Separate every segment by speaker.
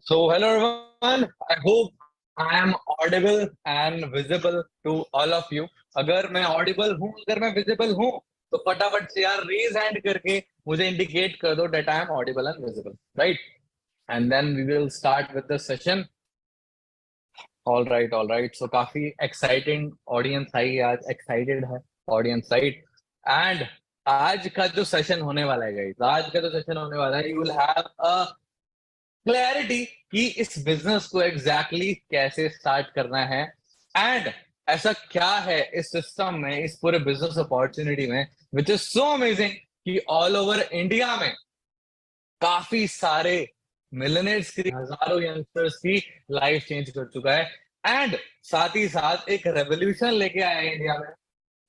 Speaker 1: So, hello everyone. I hope I am audible and visible to all of you. अगर मैं audible हूँ, अगर मैं visible हूँ, तो फटाफट से यार raise hand करके मुझे indicate कर दो that I am audible and visible, right? And then we will start with the session. All right, all right. So काफी exciting audience आई है आज, excited है audience, right? And आज का जो session होने वाला है guys, आज का जो session होने वाला है, you will have a clarity कि इस बिजनेस को एग्जैक्टली exactly कैसे स्टार्ट करना है एंड ऐसा क्या है इस सिस्टम में, इस पूरे बिजनेस अपॉर्चुनिटी में विच इज सो अमेजिंग कि ऑल ओवर इंडिया में काफी सारे मिलियनेयर्स की, हजारों यंगस्टर्स की लाइफ चेंज कर चुका है एंड साथ ही साथ एक रेवोल्यूशन लेके आया है इंडिया में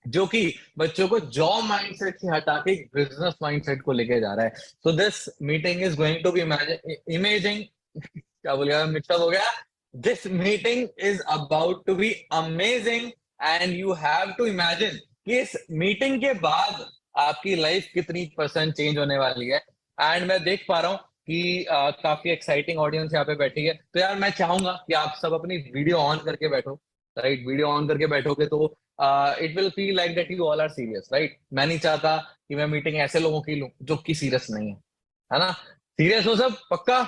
Speaker 1: जो कि बच्चों को जॉब माइंडसेट से हटा के बिजनेस माइंडसेट को लेके जा रहा है. So this meeting is going to be imaging, क्या बोल गया, मिक्सअप हो गया. This meeting is about to be amazing and you have to imagine कि इस मीटिंग के बाद आपकी लाइफ कितनी परसेंट चेंज होने वाली है. एंड मैं देख पा रहा हूँ कि काफी एक्साइटिंग ऑडियंस यहाँ पे बैठी है. तो यार मैं चाहूंगा कि आप सब अपनी वीडियो ऑन करके बैठो, राइट? वीडियो ऑन करके बैठोगे तो it will feel like that you all are serious, right? मैं नहीं चाहता कि मैं मीटिंग ऐसे लोगों की लूं जो कि सीरियस नहीं है ना? सीरियस हो सब, पक्का?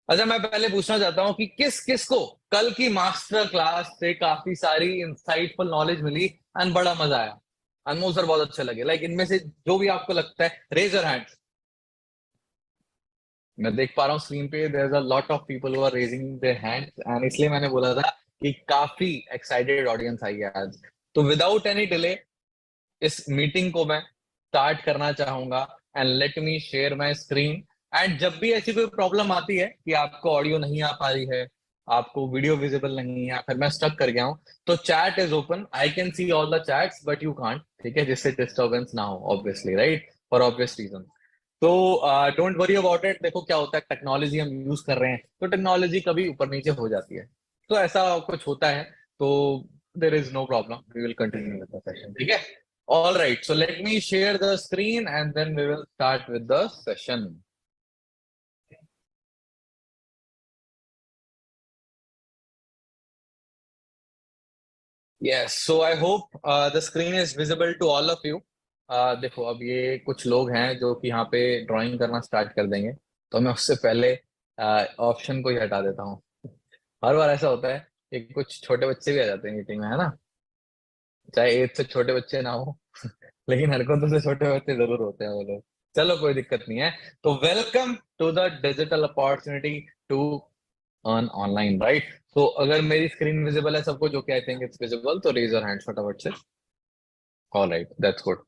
Speaker 1: अच्छा, मैं पहले पूछना चाहता हूँ कि किस किस को कल की मास्टर क्लास से काफी सारी इंसाइटफुल नॉलेज मिली एंड बड़ा मजा आया? अनमोल सर बहुत अच्छे लगे. लाइक इनमें से जो भी आपको लगता है, रेज योर हैंड. मैं देख पा रहा हूँ स्क्रीन पे there is a lot of people who are raising their hands and इसलिए मैंने बोला था कि काफी एक्साइटेड ऑडियंस आई है आज. तो विदाउट एनी डिले इस मीटिंग को मैं स्टार्ट करना चाहूंगा and let me share my screen. And जब भी ऐसी कोई प्रॉब्लम आती है कि आपको ऑडियो नहीं आ पा रही है, आपको वीडियो विजिबल नहीं है, फिर मैं स्टक कर गया हूं, तो chat is open. I can see all the chats but you can't, ठीक है? जिससे डिस्टर्बेंस ना हो, obviously, right? For obvious reason. तो डोंट वरी अबाउट इट. देखो क्या होता है, टेक्नोलॉजी हम यूज कर रहे हैं तो टेक्नोलॉजी कभी ऊपर नीचे हो जाती है, तो ऐसा कुछ होता है. तो there is no problem, we will continue with the session, ठीक है? All right, so let me share the screen and then we will start with the session. Yes, so I hope the screen is visible to all of you. देखो अब ये कुछ लोग हैं जो कि यहाँ पे ड्राइंग करना स्टार्ट कर देंगे, तो मैं उससे पहले ऑप्शन को ही हटा देता हूँ. हर बार ऐसा होता है कि कुछ छोटे बच्चे भी आ जाते हैं मीटिंग में, है ना? चाहे एज से छोटे बच्चे ना हो लेकिन हरकतों से छोटे बच्चे जरूर होते हैं वो लोग. चलो कोई दिक्कत नहीं है. तो welcome to the digital opportunity to earn online, right? तो अगर मेरी स्क्रीन विजिबल है सबको, जो कि आई थिंक इट्स विजिबल, तो रेज योर हैंड फटाफट से. All right, that's good.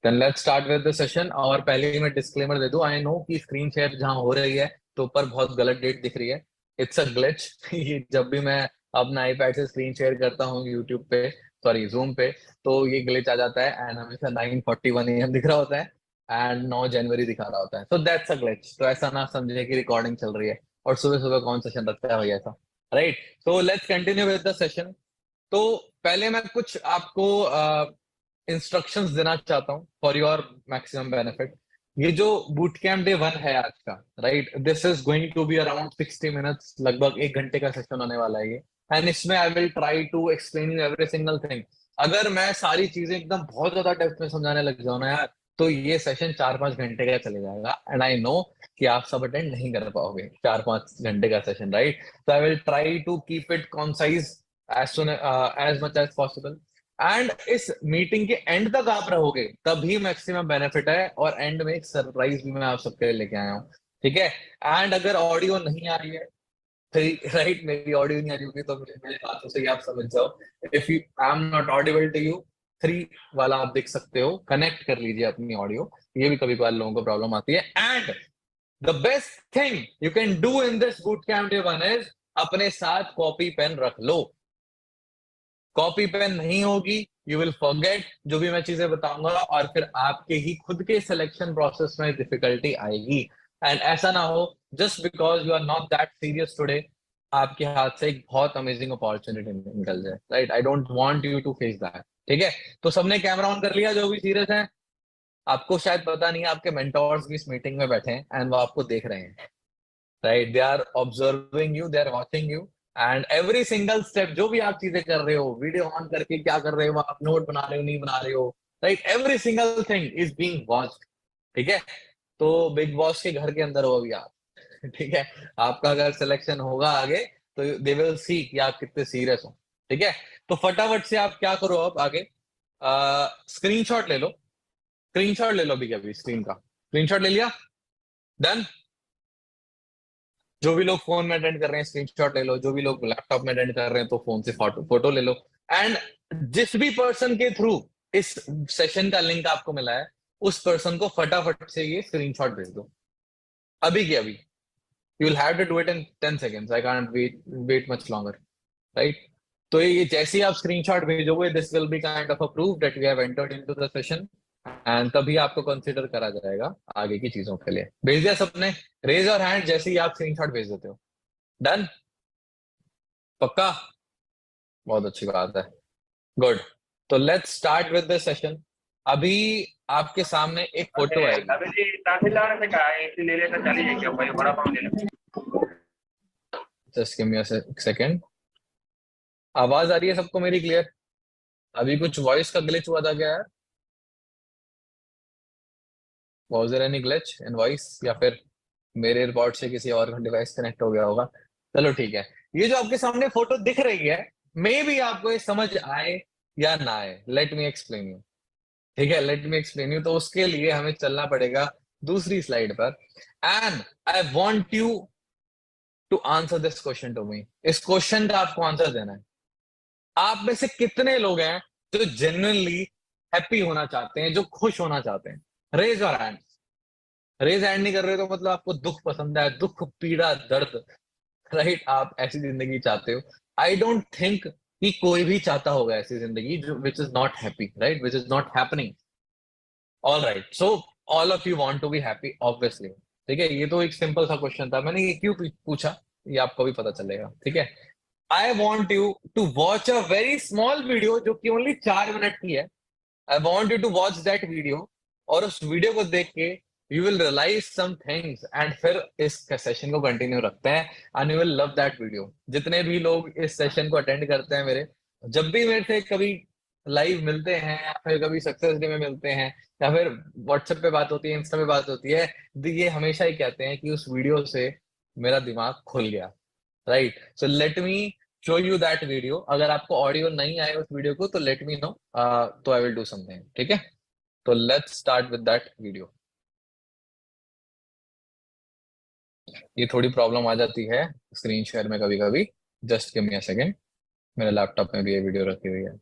Speaker 1: Then let's start with the session. और पहले ही मैं डिस्क्लेमर दे दूं, आई नो कि स्क्रीन शेयर जहां हो रही है तो ऊपर बहुत गलत डेट दिख रही है. It's a glitch. जब भी मैं अपना आईपैड से स्क्रीन शेयर करता हूँ यूट्यूब पे, सॉरी जूम पे, तो ये ग्लिच आ जाता है एंड हमेशा 9:41 AM दिख रहा होता है एंड 9 जनवरी दिखा रहा होता है. So that's a glitch. तो ऐसा ना समझे कि रिकॉर्डिंग चल रही है और सुबह सुबह कौन सेशन रखता है भाई ऐसा, right? So let's continue with the session. तो पहले मैं कुछ आपको इंस्ट्रक्शंस देना चाहता हूँ फॉर योर मैक्सिमम बेनिफिट. ये जो बूट कैंप डे 1 है आज का, right, this is going to be around 60 minutes, लगभग 1 घंटे का सेशन होने वाला है ये. एंड इसमें I will try to explain you every single thing. अगर मैं सारी चीजें एकदम बहुत ज्यादा डेप्थ में समझाने लग जाऊँ ना यार, तो ये सेशन 4-5 घंटे का चले जाएगा एंड आई नो कि आप सब अटेंड नहीं कर पाओगे 4-5 घंटे का सेशन, राइट? तो I will try to keep it concise as soon as much as possible. And इस मीटिंग के एंड तक आप रहोगे तभी मैक्सिमम बेनिफिट है. और एंड में एक सरप्राइज भी मैं आप सबके लिए लेके आया हूँ, ठीक है? एंड अगर ऑडियो नहीं आ रही है, राइट, मेरी ऑडियो नहीं आ रही होगी तो मेरे बातों से ही आप समझ जाओ. If you I am not audible to you, 3 वाला आप देख सकते हो, कनेक्ट कर लीजिए अपनी ऑडियो. ये भी कभी कभार लोगों को प्रॉब्लम आती है. And the best thing you can do in this boot camp day 1 is अपने साथ कॉपी पेन रख लो. कॉपी पेन नहीं होगी, यू विल फॉरगेट जो भी मैं चीजें बताऊंगा और फिर आपके ही खुद के सिलेक्शन प्रोसेस में डिफिकल्टी आएगी. एंड ऐसा ना हो just because you are not that serious today, आपके हाथ से एक बहुत अमेजिंग अपॉर्चुनिटी निकल जाए, right? I don't want you to face that, ठीक है? तो सबने कैमरा ऑन कर लिया जो भी सीरियस है? आपको शायद पता नहीं है, आपके मेंटोर्स भी इस मीटिंग में बैठे हैं एंड वो आपको देख रहे हैं, right? They are observing you, they are watching you, and every single step, जो भी आप चीजें कर रहे हो, वीडियो ऑन करके क्या कर रहे हो, आप नोट बना रहे हो नहीं बना रहे हो, right? Every single thing is being watched, ठीक है? तो बिग बॉस के घर के अंदर हो अभी आप, ठीक है? आपका अगर सिलेक्शन होगा आगे, तो दे विल सी कि आप कितने सीरियस हो, ठीक है? तो फटाफट से आप क्या करो अब आगे, स्क्रीनशॉट ले लो, स्क्रीनशॉट ले लो अभी के अभी स्क्रीन का, स्क्रीनशॉट ले लिया? डन? जो भी लोग फोन में अटेंड कर रहे हैं स्क्रीनशॉट ले लो, जो भी लोग लैपटॉप में अटेंड कर रहे हैं तो फोन से फोटो फोटो ले लो, एंड जिस भी पर्सन के थ्रू इस सेशन का लिंक आपको मिला है, उस पर्सन को फटाफट से ये स्क्रीनशॉट भेज दो अभी के अभी। You will have to do it in 10 seconds, I can't wait much longer, right? तो ये जैसे ही आप स्क्रीनशॉट भेजोगे, this will be kind of a proof that you have entered into the session, and तभी आपको कंसीडर करा जाएगा आगे की चीजों के लिए। भेज दिया सबने? रेज योर हैंड जैसे ही आप स्क्रीनशॉट भेज देते हो। डन? पक्का? बहुत अच्छी बात है, गुड। तो let's start with the session. अभी आपके सामने एक फोटो आएगी।
Speaker 2: अभी जी तहसीलदार से कहा है इसी ले लेकर चली जाएगी, भाई बड़ा पाँव ले लेंगे।
Speaker 1: Just give me a second. आवाज आ रही है सबको मेरी क्लियर? अभी कुछ वॉइस का ग्लिच हुआ था क्या यार? Was there any glitch in voice, या फिर मेरे एयरपॉड से किसी और डिवाइस कनेक्ट हो गया होगा? चलो ठीक है। ये जो आपके सामने फोटो दिख रही है, मे भी आपको ये समझ आए या ना आए, लेट मी एक्सप्लेन यू, ठीक है? Let me explain you. तो उसके लिए हमें चलना पड़ेगा दूसरी स्लाइड पर, and I want you to answer this question to me. इस क्वेश्चन का आपको आंसर देना है। आप में से कितने लोग हैं जो जेन्युइनली हैप्पी होना चाहते हैं, जो खुश होना चाहते हैं? Raise your hand. Raise hand नहीं कर रहे तो मतलब आपको दुख पसंद है, दुख, पीड़ा, दर्द, राइट? आप ऐसी जिंदगी चाहते हो। आई डोंट थिंक कि कोई भी चाहता होगा ऐसी जिंदगी जो which is not happy, right? Which is not happening. All right, so all of you want to be happy obviously, ठीक है? ये तो एक सिंपल सा क्वेश्चन था, मैंने ये क्यों पूछा ये आपको भी पता चलेगा, ठीक है? I want you to watch a very small video जो कि ओनली 4 मिनट की है। I want you to watch that video, और उस वीडियो को देख के you will realize some things, and फिर इस सेशन को कंटिन्यू रखते हैं, and you will love that video. जितने भी लोग इस सेशन को अटेंड करते हैं मेरे, जब भी मेरे से कभी लाइव मिलते हैं या फिर कभी सक्सेस डे में मिलते हैं या फिर व्हाट्सएप पे बात होती है, इंस्टा पे बात होती है, तो ये हमेशा ही कहते हैं कि उस वीडियो से मेरा दिमाग खुल गया, right? So let me show you that video. अगर आपको ऑडियो नहीं आए उस वीडियो को तो लेट मी नो, तो आई विल डू समथिंग, ठीक है? तो let's start with that video. ये थोड़ी प्रॉब्लम आ जाती है स्क्रीन शेयर में कभी कभी, just give me a second. मेरे लैपटॉप में भी ये वीडियो रखी हुई है।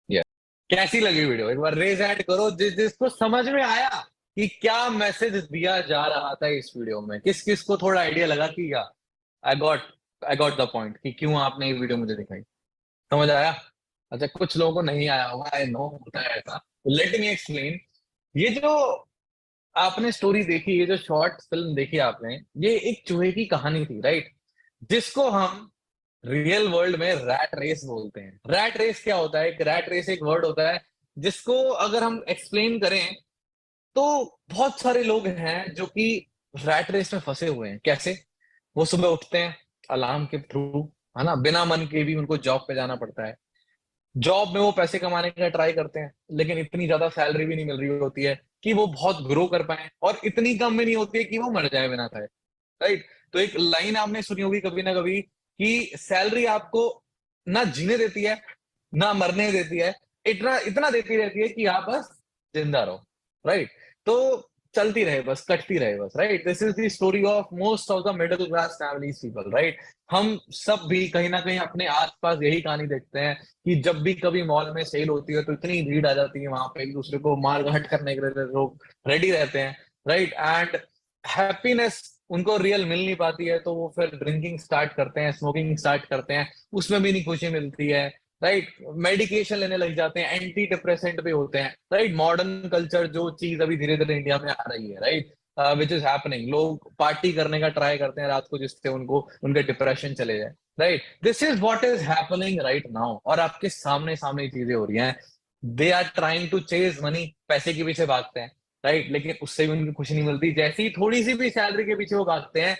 Speaker 1: ये कैसी लगी वीडियो? एक बार रेज हैंड करो जिसको समझ में आया कि क्या मैसेज दिया जा रहा था इस वीडियो में। किस किस को थोड़ा आइडिया लगा कि या आई आई गॉट द पॉइंट कि क्यों आपने ये वीडियो मुझे दिखाई? समझ आया? अच्छा, कुछ लोगों को नहीं आया होगा, आई नो, होता है ऐसा। Late me explain. ये जो आपने स्टोरी देखी, ये जो शॉर्ट फिल्म देखी आपने, ये एक चूहे की कहानी थी, राइट? जिसको हम रियल वर्ल्ड में रैट रेस बोलते हैं। रैट रेस क्या होता है? एक रैट रेस एक वर्ड होता है जिसको अगर हम एक्सप्लेन करें तो बहुत सारे लोग हैं जो कि रैट रेस में फंसे हुए हैं। कैसे? वो सुबह उठते हैं अलार्म के थ्रू, है ना, बिना मन के भी उनको जॉब पे जाना पड़ता है। जॉब में वो पैसे कमाने का ट्राई करते हैं, लेकिन इतनी ज्यादा सैलरी भी नहीं मिल रही होती है कि वो बहुत ग्रो कर पाए, और इतनी कम भी नहीं होती है कि वो मर जाए बिना खाए, राइट? तो एक लाइन आपने सुनी होगी कभी ना कभी कि सैलरी आपको ना जीने देती है ना मरने देती है, इतना इतना देती रहती है कि आप बस जिंदा रहो, राइट? तो चलती रहे बस, कटती रहे बस, right? This is the story of most of the middle class families people, right? हम सब भी कहीं ना कहीं अपने आसपास यही कहानी देखते हैं कि जब भी कभी मॉल में सेल होती है तो इतनी भीड़ आ जाती है वहां पे, एक दूसरे को मार घाट करने के लिए लोग रेडी रहते हैं, राइट? एंड हैप्पीनेस उनको रियल मिल नहीं पाती है तो वो फिर ड्रिंकिंग स्टार्ट करते हैं, स्मोकिंग स्टार्ट करते हैं, उसमें भी नहीं खुशी मिलती है, राइट? मेडिकेशन लेने लग जाते हैं, एंटी डिप्रेसेंट भी होते हैं, राइट? मॉडर्न कल्चर जो चीज अभी धीरे धीरे इंडिया में आ रही है, राइट? Which is happening. लोग पार्टी करने का ट्राई करते हैं रात को जिससे उनको उनके डिप्रेशन चले जाए, right? This is what is happening right now, और आपके सामने सामने चीजें हो रही हैं। They are trying to chase money, पैसे के पीछे भागते हैं, राइट? लेकिन उससे भी उनको खुशी नहीं मिलती। जैसे ही थोड़ी सी भी सैलरी के पीछे वो भागते हैं,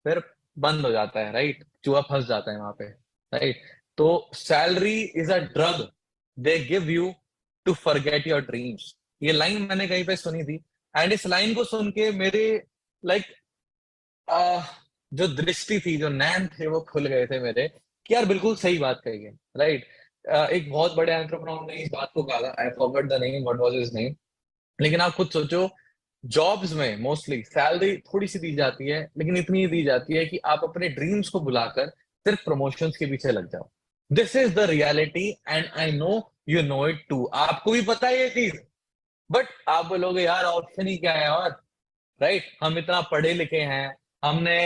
Speaker 1: फिर बंद हो जाता है, राइट? चूहा फंस जाता है वहां पे, राइट? तो salary is a drug they give you to forget your dreams. ये लाइन मैंने कहीं पे सुनी थी, एंड इस लाइन को सुन के मेरे लाइक जो दृष्टि थी, जो नैन थे, वो खुल गए थे मेरे, कि यार बिल्कुल सही बात कही है, राइट? एक बहुत बड़े एंटरप्रेन्योर ने इस बात को कहा था, I forgot the name, what was his name. लेकिन आप खुद सोचो, जॉब्स में मोस्टली सैलरी थोड़ी सी दी जाती है, लेकिन इतनी दी जाती है कि आप अपने ड्रीम्स को बुलाकर सिर्फ प्रमोशंस के पीछे लग जाओ। This is the reality, and I know you know it too. आपको भी पता है ये चीज, बट आप बोलोगे यार ऑप्शन ही क्या है, और राइट? हम इतना पढ़े लिखे हैं, हमने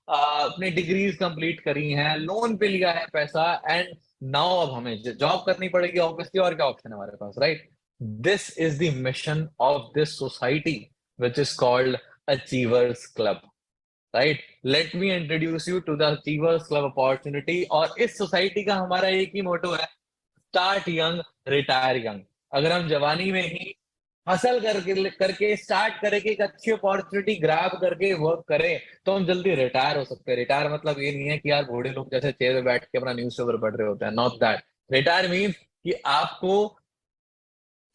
Speaker 1: अपनी डिग्रीज कंप्लीट करी हैं, लोन पे लिया है पैसा, एंड नाउ अब हमें जॉब करनी पड़ेगी ऑब्वियसली, और क्या ऑप्शन है हमारे पास, right? This is the mission of this society which is called achievers club, right? Let me introduce you to the achievers club opportunity. और इस सोसाइटी का हमारा एक ही मोटो है, स्टार्ट यंग, रिटायर यंग। अगर हम जवानी में ही हसल करके करके स्टार्ट करें कि एक अच्छी अपॉर्चुनिटी ग्रैब करके वर्क करें, तो हम जल्दी रिटायर हो सकते हैं। रिटायर मतलब ये नहीं है कि यार बूढ़े लोग जैसे चेयर में बैठ के अपना न्यूज़पेपर पढ़ रहे होते हैं, नॉट दैट। रिटायर मीन्स कि आपको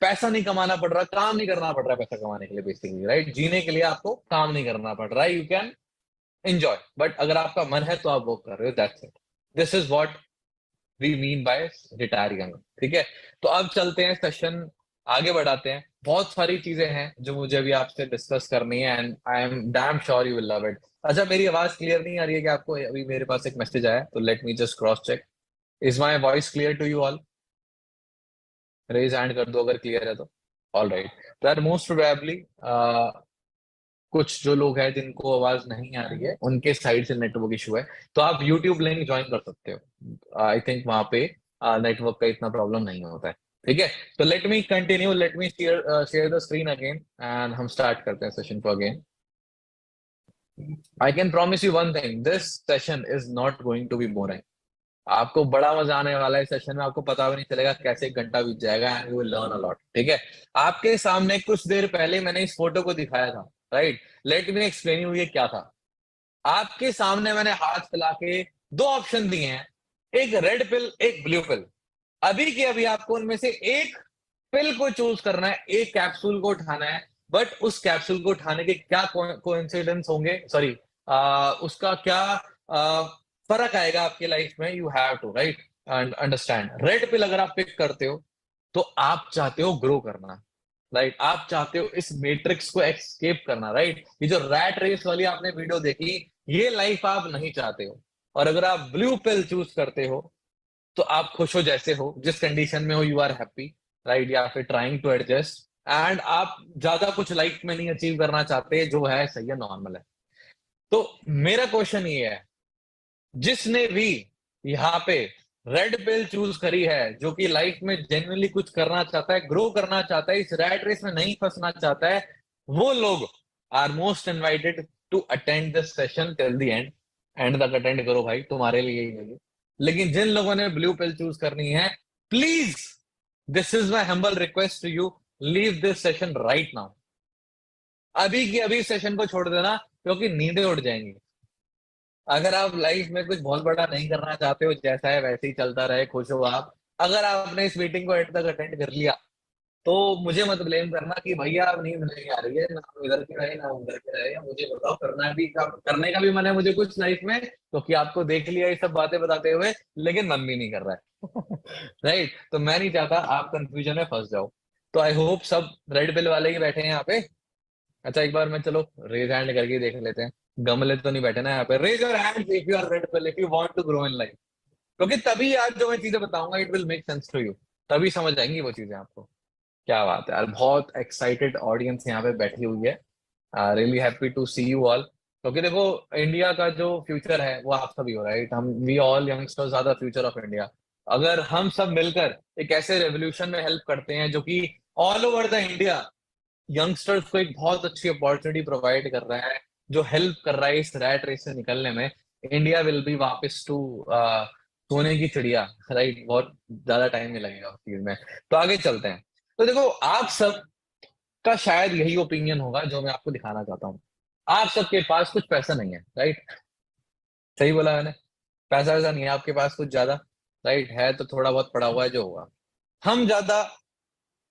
Speaker 1: पैसा नहीं कमाना पड़ रहा, काम नहीं करना पड़ रहा पैसा कमाने के लिए, बेसिकली, राइट? जीने के लिए आपको काम नहीं करना पड़ रहा है, यू कैन एंजॉय, बट अगर आपका मन है तो आप वर्क कर रहे हो, that's it. This is what we mean by retire young, ठीक है? तो अब चलते हैं, सेशन आगे बढ़ाते हैं। बहुत सारी चीजें हैं जो मुझे अभी आपसे डिस्कस करनी है, and I am damn sure you will love it. अच्छा, मेरी आवाज क्लियर नहीं आ रही है क्या आपको? अभी मेरे पास एक मैसेज आया, तो let me just cross check. Is my voice clear to you all? Raise hand कर दो अगर क्लियर है तो। All right. तो यार मोस्ट प्रोबेबली कुछ जो लोग हैं जिनको आवाज नहीं आ रही है, उनके साइड से नेटवर्क इशू है, तो आप यूट्यूब लिंक ज्वाइन कर सकते हो। आई थिंक वहां पे नेटवर्क का इतना प्रॉब्लम नहीं होता है, ठीक है? तो let me continue, let me share share the screen again, and हम स्टार्ट करते हैं सेशन को again. I can promise you one thing, this session is not going to be boring. आपको बड़ा मजा आने वाला है इस सेशन में, आपको पता भी नहीं चलेगा कैसे एक घंटा बीत जाएगा, and you will learn a lot, ठीक है? आपके सामने कुछ देर पहले मैंने इस फोटो को दिखाया था, right? Let me explain you ये क्या था। आपके सामने मैंने हाथ फैला के दो ऑप्शन दिए हैं, एक रेड पिल, एक ब्लू पिल। अभी के अभी आपको उनमें से एक पिल को चूज करना है, एक कैप्सूल को उठाना है। बट उस कैप्सूल को उठाने के क्या कोइंसिडेंस होंगे, सॉरी, उसका क्या फर्क आएगा आपकी लाइफ में, you have to right understand. Red pill अगर आप पिक करते हो तो आप चाहते हो ग्रो करना, राइट? आप चाहते हो इस मैट्रिक्स को एस्केप करना, राइट? ये जो रैट रेस वाली आपने वीडियो देखी, ये लाइफ आप नहीं चाहते हो। और अगर आप ब्लू पिल चूज करते हो तो आप खुश हो, जैसे हो, जिस कंडीशन में हो, यू आर हैप्पी, राइट? या फिर ट्राइंग टू एडजस्ट, एंड आप ज्यादा कुछ लाइफ में नहीं अचीव करना चाहते, जो है सही है, नॉर्मल है। तो मेरा क्वेश्चन ये है, जिसने भी यहाँ पे रेड पिल चूज करी है, जो कि लाइफ में जेन्युइनली कुछ करना चाहता है, ग्रो करना चाहता है, इस रैट रेस में नहीं फंसना चाहता है, वो लोग are most invited to attend this session till the end. End तक अटेंड करो भाई, तुम्हारे लिए ही नहीं। लेकिन जिन लोगों ने ब्लू पिल चूज करनी है, please, this is my humble request to you, leave this session right now. अभी की अभी सेशन को छोड़ देना, क्योंकि नींदें उड़ जाएंगी। अगर आप लाइफ में कुछ बहुत बड़ा नहीं करना चाहते हो, जैसा है वैसे ही चलता रहे, खुश हो आप, अगर आपने इस मीटिंग को एंड तक अटेंड कर लिया, तो मुझे मत ब्लेम करना कि भैया अब नींद नहीं आ रही है, ना हम इधर के रहे ना उधर के रहे। मुझे बताओ, करना भी करने का भी मन है मुझे कुछ लाइफ में, क्योंकि आपको देख लिया ये सब बातें बताते हुए, लेकिन मन भी नहीं कर रहा है। राइट? तो मैं नहीं चाहता आप कंफ्यूजन में फंस जाओ। तो आई होप सब रेड बिल वाले ही बैठे हैं यहाँ पे। अच्छा, एक बार मैं, चलो रेज हैंड करके देख लेते हैं। गमले तो नहीं बैठे ना यहाँ पे? Raise your hand if you are red pill, if you want to grow in life. क्योंकि तभी आज जो मैं चीजें बताऊंगा, it will make sense to you, तभी समझ आएंगी वो चीजें आपको। क्या बात है यार, बहुत एक्साइटेड ऑडियंस यहाँ पे बैठी हुई है। Really happy to see you all, क्योंकि देखो, इंडिया का जो फ्यूचर है वो आप सभी हो, राइट? हम we all youngsters are the future of India. अगर हम सब मिलकर एक ऐसे रेवोल्यूशन में हेल्प करते हैं जो कि all over the India youngsters को एक बहुत अच्छी अपॉर्चुनिटी प्रोवाइड कर रहा है, जो हेल्प कर रहा है इस रैट रेस से निकलने में। इंडिया विल बी वापस टू सोने की चिड़िया, राइट। बहुत ज्यादा टाइम नहीं लगेगा उस चीज में। तो आगे चलते हैं। तो देखो, आप सब का शायद यही ओपिनियन होगा जो मैं आपको दिखाना चाहता हूँ। आप सबके पास कुछ पैसा नहीं है, राइट। सही बोला मैंने? पैसा वैसा नहीं है आपके पास कुछ ज्यादा, राइट। है तो थोड़ा बहुत पड़ा हुआ है जो होगा। हम ज्यादा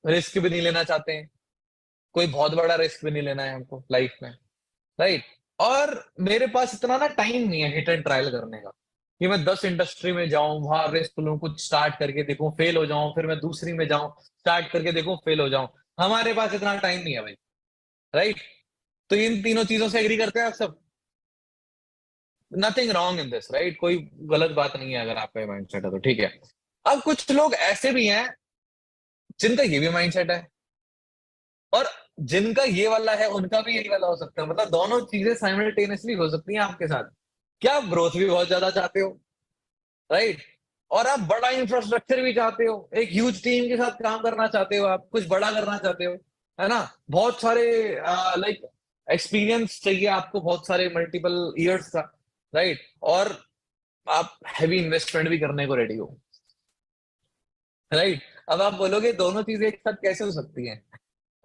Speaker 1: रिस्क भी नहीं लेना चाहते हैं, कोई बहुत बड़ा रिस्क भी नहीं लेना है हमको लाइफ में, राइट। और मेरे पास इतना ना टाइम नहीं है हिट एंड ट्रायल करने का, कि मैं 10 इंडस्ट्री में जाऊं, वहां रिस्क लूं, कुछ स्टार्ट करके देखूं, फेल हो जाऊं, फिर मैं दूसरी में जाऊं, स्टार्ट करके देखूं, फेल हो जाऊं। हमारे पास इतना टाइम नहीं है भाई, राइट। तो इन तीनों चीजों से एग्री करते हैं आप सब? Nothing wrong in this, right. कोई गलत बात नहीं है अगर आपका ये माइंडसेट है तो, ठीक है। अब कुछ लोग ऐसे भी हैं जिनका ये भी माइंडसेट है, और जिनका ये वाला है उनका भी यही वाला हो सकता है। मतलब दोनों चीजें साइमल्टेनियसली हो सकती हैं आपके साथ। क्या आप ग्रोथ भी बहुत ज्यादा चाहते हो, राइट, और आप बड़ा इंफ्रास्ट्रक्चर भी चाहते हो, एक ह्यूज टीम के साथ काम करना चाहते हो, आप कुछ बड़ा करना चाहते हो, है ना। बहुत सारे लाइक एक्सपीरियंस चाहिए आपको, बहुत सारे मल्टीपल इयर्स का, राइट। और आप हैवी इन्वेस्टमेंट भी करने को रेडी हो, राइट। अब आप बोलोगे दोनों चीजें एक साथ कैसे हो सकती हैं,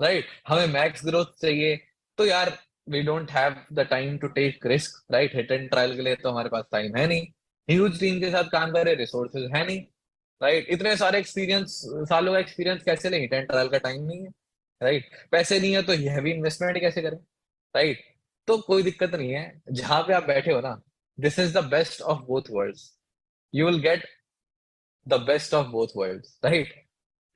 Speaker 1: राइट। हमें मैक्स ग्रोथ चाहिए, तो यार we don't have the time to take risk, right. Hit and trial के लिए तो हमारे पास टाइम है नहीं। ह्यूज टीम के साथ काम करे, रिसोर्सेज है नहीं, राइट। इतने सारे एक्सपीरियंस, सालों का एक्सपीरियंस कैसे लें, हिट एंड ट्रायल का टाइम नहीं है, राइट। पैसे नहीं है तो ये हैवी इन्वेस्टमेंट कैसे करें, राइट। तो कोई दिक्कत नहीं है, जहां पे आप बैठे हो ना, this is the best of both worlds. You will get the best of both worlds, right.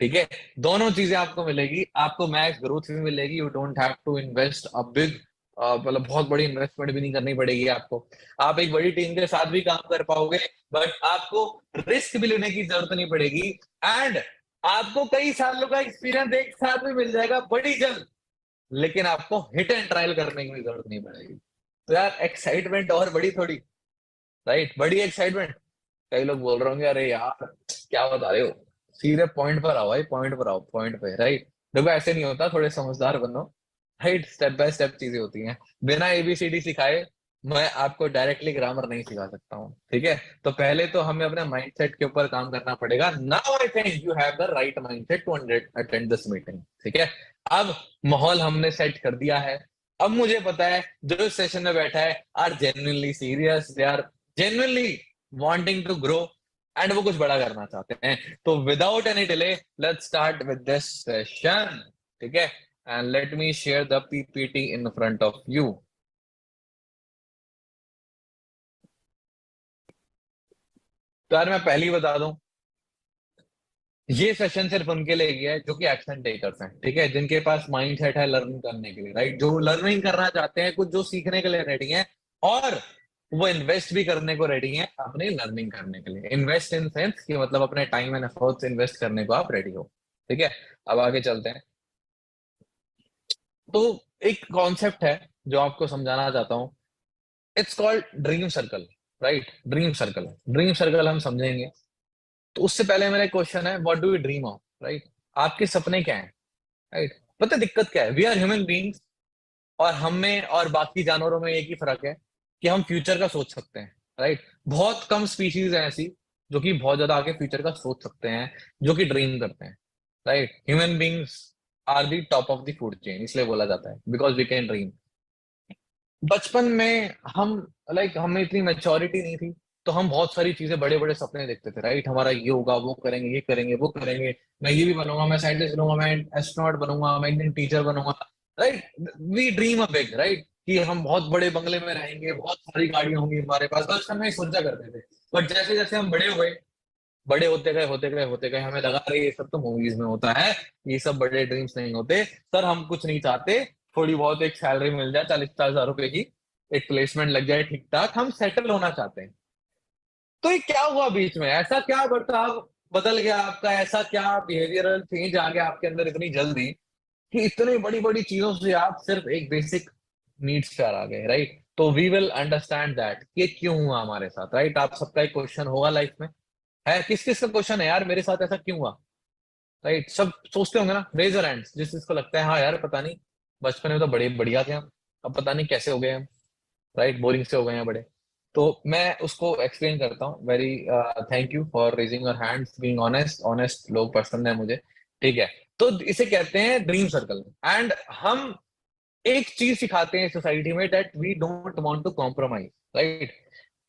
Speaker 1: ठीक है, दोनों चीजें आपको मिलेगी। आपको मैक्स ग्रोथ भी मिलेगी, you don't have to invest a big, मतलब बहुत बड़ी इन्वेस्टमेंट भी नहीं करनी पड़ेगी आपको। आप एक बड़ी टीम के साथ भी काम कर पाओगे, बट आपको रिस्क भी लेने की जरूरत नहीं पड़ेगी। एंड आपको कई सालों का एक्सपीरियंस एक साथ में मिल जाएगा बड़ी जल्द, लेकिन आपको हिट एंड ट्रायल करने की भी जरूरत नहीं पड़ेगी। तो यार एक्साइटमेंट और बड़ी थोड़ी, राइट, बड़ी एक्साइटमेंट। कई लोग बोल रहे होंगे अरे यार क्या बता रहे हो, सीधे पॉइंट पर आओ भाई, पॉइंट पर आओ, पॉइंट पे, राइट। देखो ऐसे नहीं होता, थोड़े समझदार बनो, राइट। स्टेप बाय स्टेप चीजें होती हैं। बिना एबीसीडी सिखाए मैं आपको डायरेक्टली ग्रामर नहीं सिखा सकता हूँ, ठीक है। तो पहले तो हमें अपने माइंडसेट के ऊपर काम करना पड़ेगा। Now I think you have the right mindset to attend this meeting, ठीक है। अब माहौल हमने सेट कर दिया है। अब मुझे पता है जो इस सेशन में बैठा है are genuinely serious, they are genuinely wanting to grow, and वो कुछ बड़ा करना चाहते हैं। तो without any delay let's start with this session, ठीक है। And let me share the PPT in front of you. तो यार मैं पहले ही बता दूं, ये सेशन सिर्फ उनके लिए ही है जो कि एक्शन टेकर्स हैं, ठीक है, जिनके पास माइंड सेट है लर्न करने के लिए, राइट, जो लर्निंग करना चाहते हैं, कुछ जो सीखने के लिए रेडी हैं, और वो इन्वेस्ट भी करने को रेडी हैं अपनी लर्निंग करने के लिए। इन्वेस्ट इन सेंस कि मतलब अपने टाइम एंड एफर्ट्स इन्वेस्ट करने को आप रेडी हो, ठीक है। अब आगे चलते हैं। तो एक कॉन्सेप्ट है जो आपको समझाना चाहता हूँ, it's called dream circle, right. Dream circle, dream circle हम समझेंगे। तो उससे पहले मेरा क्वेश्चन है, what do you dream of, right. आपके सपने क्या हैं, राइट। पता है दिक्कत क्या है? वी आर ह्यूमन बींग्स, और हम में और बाकी जानवरों में एक ही फर्क है कि हम फ्यूचर का सोच सकते हैं, राइट। बहुत कम स्पीशीज है ऐसी जो कि बहुत ज्यादा आगे फ्यूचर का सोच सकते हैं, जो कि ड्रीम करते हैं, right. Human beings are the top of the food chain, इसलिए बोला जाता है बिकॉज वी कैन ड्रीम। बचपन में हम, लाइक हमें इतनी मेच्योरिटी नहीं थी, तो हम बहुत सारी चीजें, बड़े बड़े सपने देखते थे, राइट। हमारा ये होगा, वो करेंगे, ये करेंगे, वो करेंगे, मैं ये भी बनूंगा, मैं साइंटिस्ट बनूंगा, मैं एस्ट्रोनॉट बनूंगा, मैं इंडियन टीचर बनूंगा, right. We dream a big, right, कि हम बहुत बड़े बंगले में रहेंगे, बहुत सारी गाड़ियां होंगी हमारे पास, बचपन में ही सोचा करते थे। बट जैसे जैसे हम बड़े हुए, बड़े होते गए, होते गए, होते गए, हमें लगा अरे ये सब तो मूवीज में होता है, ये सब बड़े ड्रीम्स नहीं होते सर, हम कुछ नहीं चाहते, थोड़ी बहुत एक सैलरी मिल जाए 40-50 हजार रुपए की, एक प्लेसमेंट लग जाए ठीक ठाक, हम सेटल होना चाहते हैं। तो ये क्या हुआ बीच में, ऐसा क्या बर्ताव बदल गया आपका, ऐसा क्या बिहेवियरल चेंज आ गया आपके अंदर इतनी जल्दी, कि इतनी बड़ी बड़ी चीजों से आप सिर्फ एक बेसिक नीड्स पे आ गए, राइट। तो वी विल अंडरस्टैंड दैट ये क्यों हुआ हमारे साथ, राइट। आप सबका एक क्वेश्चन होगा लाइफ में, है किस किस का क्वेश्चन है यार, मेरे साथ ऐसा क्यों हुआ, राइट। सब सोचते होंगे ना, रेज योर हैंड्स जिस जिसको लगता है हाँ यार पता नहीं बचपन में तो बड़े बढ़िया थे हम, अब पता नहीं कैसे हो गए हम, राइट, बोरिंग से हो गए हैं बड़े। तो मैं उसको एक्सप्लेन करता हूँ। Very thank you for raising your hands, being honest. Honest लोग पसंद है मुझे, ठीक है। तो इसे कहते हैं ड्रीम सर्कल। एंड हम एक चीज सिखाते हैं सोसाइटी में, that we don't want to compromise, right.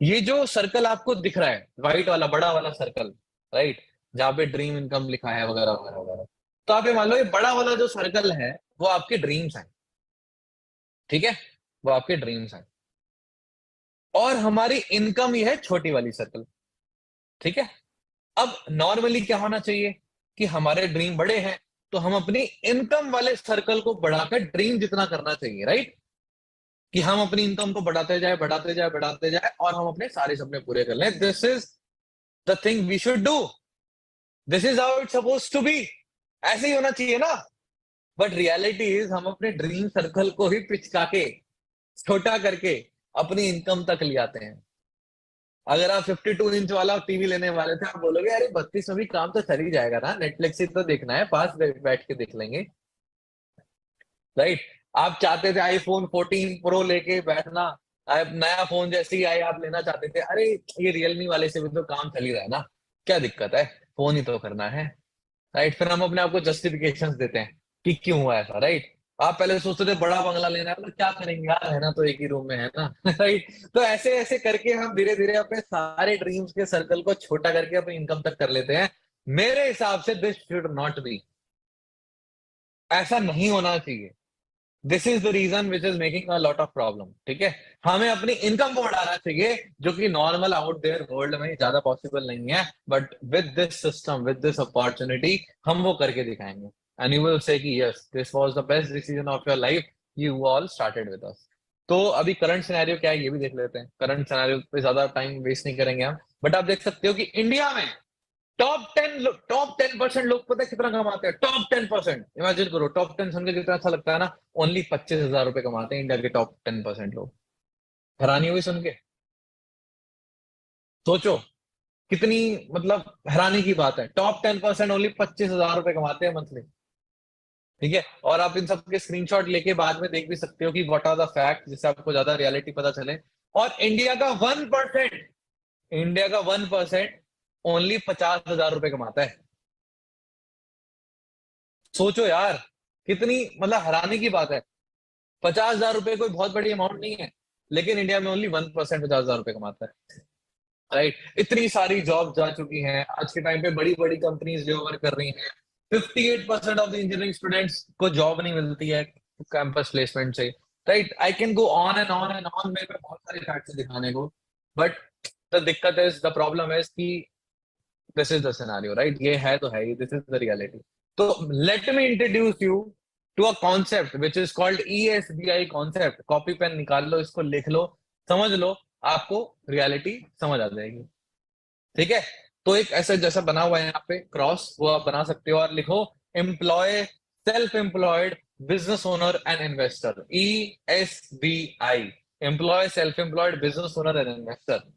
Speaker 1: ये जो सर्कल आपको दिख रहा है, व्हाइट वाला बड़ा वाला सर्कल, राइट, जहाँ पे ड्रीम इनकम लिखा है वगैरह वगैरह वगैरह, तो आप ये मान लो ये बड़ा वाला जो सर्कल है वो आपके ड्रीम्स हैं, ठीक है, वो आपके ड्रीम्स हैं। और हमारी इनकम ये है छोटी वाली सर्कल, ठीक है। अब नॉर्मली क्या होना चाहिए कि हमारे ड्रीम बड़े हैं, तो हम अपनी इनकम वाले सर्कल को बढ़ाकर ड्रीम जितना करना चाहिए, राइट। कि हम अपनी इनकम को बढ़ाते जाए बढ़ाते जाए बढ़ाते जाए और हम अपने सारे सपने पूरे कर लें। This is the thing we should do, this is how it's suppose to be. ऐसे ही होना चाहिए ना। बट रियलिटी इज हम अपने ड्रीम सर्कल को ही पिचका के, छोटा करके अपनी इनकम तक ले आते हैं। अगर आप 52 इंच वाला टीवी लेने वाले थे, आप बोलोगे अरे 32 में भी काम तो चल ही जाएगा ना, नेटफ्लिक्स ही तो देखना है, पास बैठ के देख लेंगे, राइट। आप चाहते थे आईफोन 14 प्रो लेके बैठना, आप नया फोन जैसे ही आए आप लेना चाहते थे, अरे ये रियलमी वाले से भी तो काम चल ही रहा है ना, क्या दिक्कत है, फोन ही तो करना है, राइट। फिर हम अपने आप को जस्टिफिकेशंस देते हैं कि क्यों हुआ ऐसा, राइट। आप पहले सोचते थे बड़ा बंगला लेना है, तो क्या करेंगे यार, है ना, तो एक ही रूम में है ना, राइट। तो ऐसे ऐसे करके हम धीरे धीरे अपने सारे ड्रीम्स के सर्कल को छोटा करके अपनी इनकम तक कर लेते हैं। मेरे हिसाब से दिस शुड नॉट बी, ऐसा नहीं होना चाहिए। This is the reason which is making a lot of problem, ठीक है। हमें अपनी इनकम को बढ़ाना चाहिए, जो कि नॉर्मल आउट देयर वर्ल्ड में ज्यादा पॉसिबल नहीं है, but with this system, with this opportunity, हम वो करके दिखाएंगे। एंड यू विल से कि yes, this was the best decision of your life, you all started with us. तो अभी करंट सिनेरियो क्या है ये भी देख लेते हैं। करंट सिनेरियो पे ज्यादा टाइम वेस्ट नहीं करेंगे हम, बट आप देख सकते हो कि इंडिया में टॉप 10% लोग पता है कितना कमाते हैं? टॉप 10%, इमेजिन करो, टॉप 10 सुन के कितना अच्छा लगता है ना। ओनली 25,000 रुपए कमाते हैं इंडिया के टॉप 10% लोग। हैरानी हुई सुन के, सोचो कितनी, मतलब हैरानी की बात है, टॉप 10% ओनली 25,000 रुपए कमाते हैं मंथली, ठीक है। और आप इन सब के स्क्रीनशॉट लेके बाद में देख भी सकते हो कि व्हाट आर द फैक्ट, जिससे आपको ज्यादा रियलिटी पता चले। और इंडिया का 1% ओनली 50,000 रुपए कमाता है। सोचो यार, कितनी मतलब हैरानी की बात है। 50,000 रुपए कोई बहुत बड़ी अमाउंट नहीं है, लेकिन इंडिया में ओनली 1% 50,000 रुपए कमाता है, राइट। इतनी सारी जॉब जा चुकी हैं आज के टाइम पे, बड़ी बड़ी कंपनीज जो वर्क कर रही हैं। 58% ऑफ द इंजीनियरिंग स्टूडेंट्स को जॉब नहीं मिलती है कैंपस प्लेसमेंट से, right. I can go on and on and on, मेरे पे बहुत सारे फैक्ट्स दिखाने को। बट द दिक्कत इज, द प्रॉब्लम इज कि this is the scenario, right. ये है तो है ही, दिस इज द रियलिटी। तो let me introduce you to a concept which is called ESBI concept. Copy pen निकाल लो, इसको लिख लो, समझ लो, आपको रियलिटी समझ आ जाएगी, ठीक है। तो एक ऐसा जैसा बना हुआ है यहाँ पे क्रॉस, वो आप बना सकते हो और लिखो employ, self employed, business owner and investor, ESBI। Employ, self employed, business owner and investor.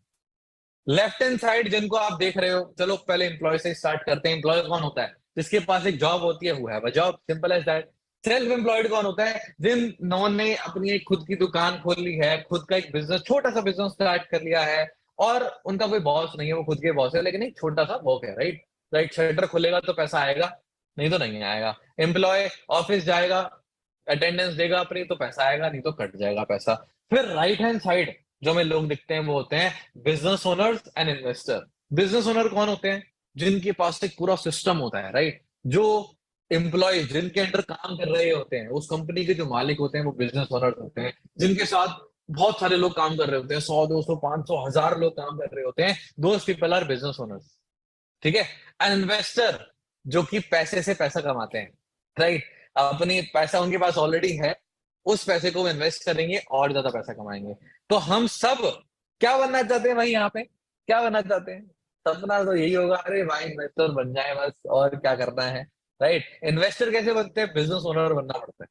Speaker 1: Left hand side जिनको आप देख रहे हो, चलो पहले एम्प्लॉय से स्टार्ट करते हैं। एम्प्लॉय कौन होता है? जिसके पास एक जॉब होती है, who have a job, simple as that. Self employed कौन होता है? जिन्होंने अपनी एक खुद की दुकान खोल ली है, खुद का एक बिजनेस, छोटा सा बिजनेस स्टार्ट कर लिया है, और उनका कोई बॉस नहीं है, वो खुद के बॉस है, लेकिन एक छोटा सा वर्क है, राइट। राइट, शटर खुलेगा तो पैसा आएगा, नहीं तो नहीं आएगा। एम्प्लॉय ऑफिस जाएगा, अटेंडेंस देगा अपनी, तो पैसा आएगा, नहीं तो कट जाएगा पैसा। फिर राइट हैंड साइड जो हमें लोग दिखते हैं वो होते हैं business owners and investor. Business owner कौन होते हैं? जिनके पास एक पूरा सिस्टम होता है, राइट। जो एम्प्लॉयज जिनके अंडर काम कर रहे होते हैं, उस कंपनी के जो मालिक होते हैं, वो बिजनेस ओनर्स होते हैं। जिनके साथ बहुत सारे लोग काम कर रहे होते हैं, 100 200 500 1000 लोग काम कर रहे होते हैं, those people are business owners, ठीक है। एंड इन्वेस्टर जो कि पैसे से पैसा कमाते हैं, राइट। अपनी पैसा उनके पास ऑलरेडी है, उस पैसे को वो इन्वेस्ट करेंगे और ज्यादा पैसा कमाएंगे। तो हम सब क्या बनना चाहते हैं भाई? यहाँ पे क्या बनना चाहते हैं? सपना तो यही होगा, अरे भाई इन्वेस्टर बन जाए बस, और क्या करना है, राइट। इन्वेस्टर कैसे बनते हैं? बिजनेस ओनर बनना पड़ता है,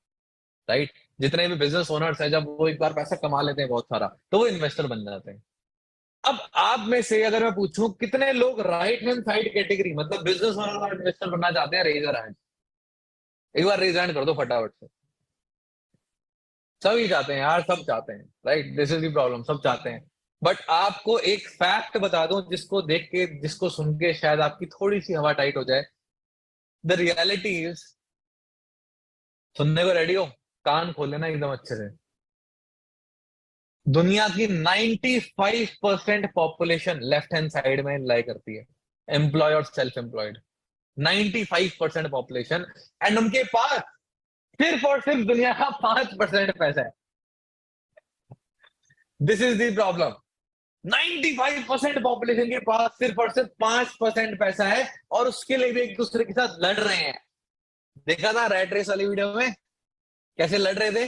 Speaker 1: राइट। जितने भी बिजनेस ओनर्स हैं, जब वो एक बार पैसा कमा लेते हैं बहुत सारा, तो वो इन्वेस्टर बन जाते हैं। अब आप में से अगर मैं पूछूं कितने लोग राइट हैंड साइड कैटेगरी, मतलब बिजनेस ओनर और इन्वेस्टर बनना चाहते हैं, रेजर हैंड। एक बार रेज हैंड कर दो फटाफट से। सभी चाहते हैं यार, सब चाहते हैं, right, this is the problem, सब चाहते हैं। बट आपको एक फैक्ट बता दूं जिसको देख के, जिसको सुन के शायद आपकी थोड़ी सी हवा टाइट हो जाए। द रियलिटी इज, सुनने को रेडी हो? कान खोल लेना एकदम अच्छे से। दुनिया की 95% पॉपुलेशन लेफ्ट हैंड साइड में लाई करती है, एम्प्लॉय और सेल्फ एम्प्लॉयड। 95% पॉपुलेशन, एंड उनके पास सिर्फ और सिर्फ दुनिया का 5% पैसा है। This is the problem. 95% population के पास सिर्फ और सिर्फ 5% पैसा है, और उसके लिए भी एक दूसरे के साथ लड़ रहे हैं। देखा था रैट रेस वाली वीडियो में कैसे लड़ रहे थे,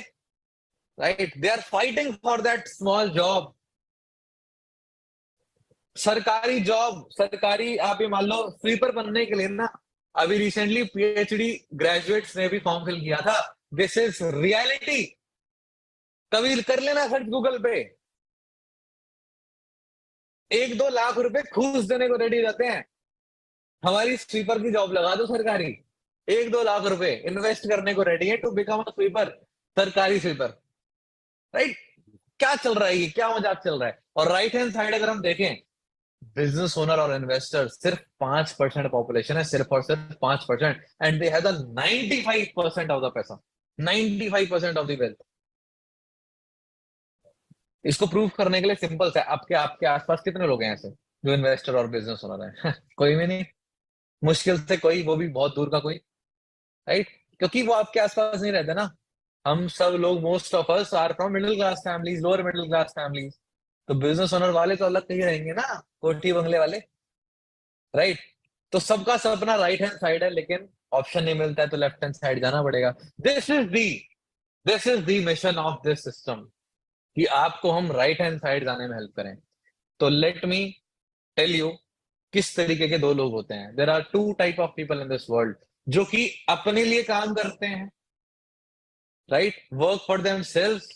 Speaker 1: right? They are fighting for that small job. सरकारी जॉब, सरकारी, आप ये मान लो स्वीपर बनने के लिए ना, अभी रिसेंटली पीएचडी ग्रेजुएट्स ने भी फॉर्म फिल किया था। This is reality. कभी कर लेना सर्च गूगल पे, 1-2 लाख रुपए घूस देने को रेडी रहते हैं। हमारी स्वीपर की जॉब लगा दो सरकारी, 1-2 लाख रुपए इन्वेस्ट करने को रेडी है टू बिकम अ स्वीपर, सरकारी स्वीपर, राइट? क्या चल रहा है ये, क्या मजाक चल रहा है? और राइट हैंड साइड अगर हम देखें, बिजनेस ओनर और इन्वेस्टर सिर्फ 5% पॉपुलेशन है, सिर्फ और सिर्फ 5%, and they have the 95% of the पैसा, 95% ऑफ द वेल्थ। इसको प्रूव करने के लिए सिंपल है, आपके आपके आसपास कितने लोग हैं ऐसे जो इन्वेस्टर और बिजनेस ओनर है? कोई भी नहीं, मुश्किल से कोई, वो भी बहुत दूर का कोई, राइट? क्योंकि वो आपके आसपास नहीं रहते ना। हम सब लोग, most of us are from middle class families, lower middle class families. तो बिजनेस ओनर वाले तो अलग कहीं रहेंगे ना, कोठी बंगले वाले, राइट? तो सबका सपना राइट हैंड साइड है, लेकिन ऑप्शन नहीं मिलता है तो लेफ्ट हैंड साइड जाना पड़ेगा। This is the this is the mission of this system, कि आपको हम राइट हैंड साइड जाने में हेल्प करें। तो लेट मी टेल यू किस तरीके के दो लोग होते हैं। There are two type of people in this world, जो कि अपने लिए काम करते हैं, right, work for themselves,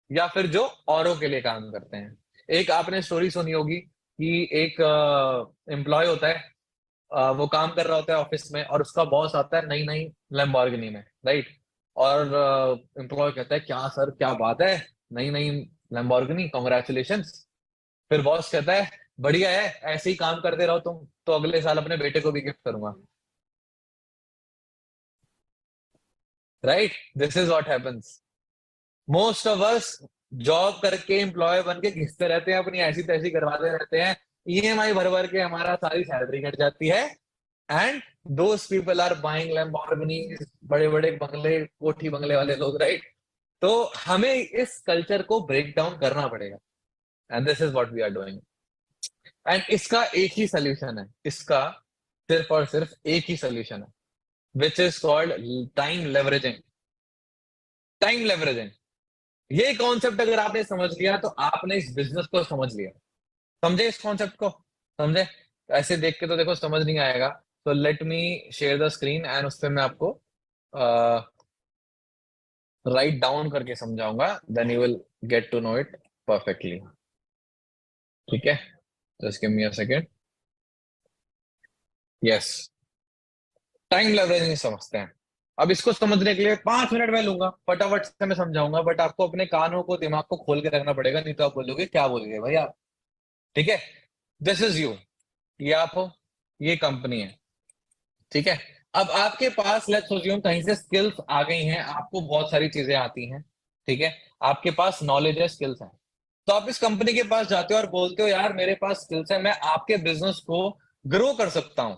Speaker 1: या फिर जो औरों के लिए काम करते हैं। एक आपने स्टोरी सुनी होगी कि एक एम्प्लॉय होता है, वो काम कर रहा होता है ऑफिस में, और उसका बॉस आता है नई नई लैम्बोर्गिनी में, राइट? और एम्प्लॉय कहता है, क्या सर, क्या बात है, नई नई लैम्बोर्गिनी, कॉन्ग्रेचुलेशंस। फिर बॉस कहता है, बढ़िया है, ऐसे ही काम करते रहो तुम, तो अगले साल अपने बेटे को भी गिफ्ट करूंगा, right? This is what happens. Most of us job करके एम्प्लॉय बन के घिसते रहते हैं, अपनी ऐसी तैसी करवाते रहते हैं, ईएमआई भर भर के हमारा सारी सैलरी कट जाती है, and those people are buying Lamborghinis, बड़े बड़े बंगले, कोठी बंगले वाले लोग, राइट? तो हमें इस कल्चर को ब्रेक डाउन करना पड़ेगा, and this is what we are doing. And इसका एक ही सोल्यूशन है, इसका सिर्फ और सिर्फ एक ही सोल्यूशन है, विच is called time leveraging. Time leveraging, ये कॉन्सेप्ट अगर आपने समझ लिया तो आपने इस बिजनेस को समझ लिया। समझे इस कॉन्सेप्ट को? समझे? ऐसे देख के तो देखो समझ नहीं आएगा। तो let me share the screen, and उस पर मैं आपको राइट डाउन करके समझाऊंगा, then you will get to know it perfectly. ठीक है, just give me a second. Yes, time leveraging समझते हैं। अब इसको समझने के लिए 5 मिनट मैं लूंगा, फटाफट से मैं समझाऊंगा, बट आपको अपने कानों को, दिमाग को खोल के रखना पड़ेगा, नहीं तो आप बोलोगे क्या बोल गए भाई आप। ठीक है, दिस इज यू, ये आप हो, ये कंपनी है, ठीक है? अब आपके पास लेट्स अज्यूम कहीं से स्किल्स आ गई हैं, आपको बहुत सारी चीजें आती हैं, ठीक है, आपके पास नॉलेज है, स्किल्स है। तो आप इस कंपनी के पास जाते हो और बोलते हो, यार मेरे पास स्किल्स है, मैं आपके बिजनेस को ग्रो कर सकता हूं,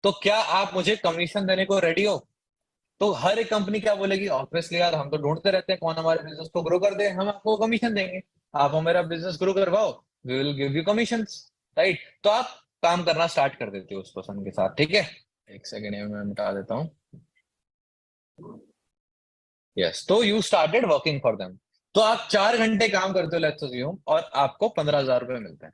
Speaker 1: तो क्या आप मुझे कमीशन देने को रेडी हो? तो हर एक कंपनी क्या बोलेगी, ऑब्वियसली यार, हम तो ढूंढते रहते हैं कौन हमारे बिजनेस को ग्रो कर दे, हम आपको कमीशन देंगे, आप हमारा बिजनेस ग्रो करवाओ, we will give you commission, right? तो आप काम करना स्टार्ट कर देते हो उस पर्सन के साथ, ठीक है? एक सेकेंड में मैं मिटा देता हूँ। यस, तो you started working for them. तो आप 4 घंटे काम करते हो लेट्स अज्यूम, और आपको 15,000 रुपए मिलते हैं,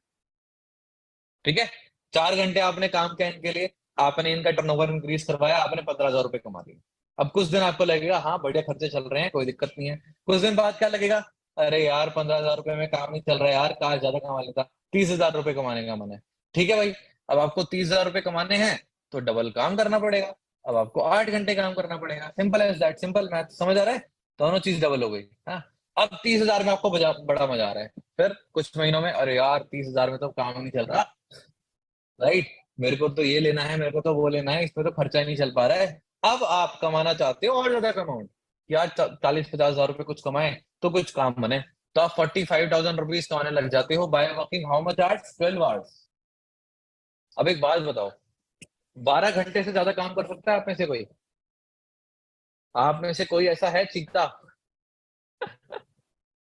Speaker 1: ठीक है? 4 घंटे आपने काम किया इनके लिए, आपने इनका टर्नओवर इंक्रीज करवाया, आपने 15,000 रुपए कमा लिए। अब कुछ दिन आपको लगेगा, हाँ बढ़िया, खर्चे चल रहे हैं, कोई दिक्कत नहीं है। कुछ दिन बाद क्या लगेगा, अरे यार 15,000 रुपए में काम नहीं चल रहा है यार, काश ज्यादा कमा लेता, 30,000 रुपए कमाने का मन है। ठीक है भाई, अब आपको 30,000 रुपए कमाने हैं, तो डबल काम करना पड़ेगा। अब आपको 8 घंटे काम करना पड़ेगा, simple as that, simple math, समझ आ रहा है? दोनों चीज डबल हो गई, हाँ। अब 30,000 में आपको बड़ा मजा आ रहा है। फिर कुछ महीनों में, अरे यार 30,000 में तो काम ही नहीं चल रहा, राइट, मेरे को तो ये लेना है, मेरे को तो वो लेना है, इसमें तो खर्चा ही नहीं चल पा रहा है। अब आप कमाना चाहते हो और ज्यादा अमाउंट, यार 40-50 हजार रुपए कुछ कमाए तो कुछ काम बने। तो आप 45,000 रुपीज कमाने लग जाते हो by working how much hours, 12 hours. अब एक बात बताओ, 12 घंटे से ज्यादा काम कर सकता है आप में से कोई? आप में से कोई ऐसा है चीता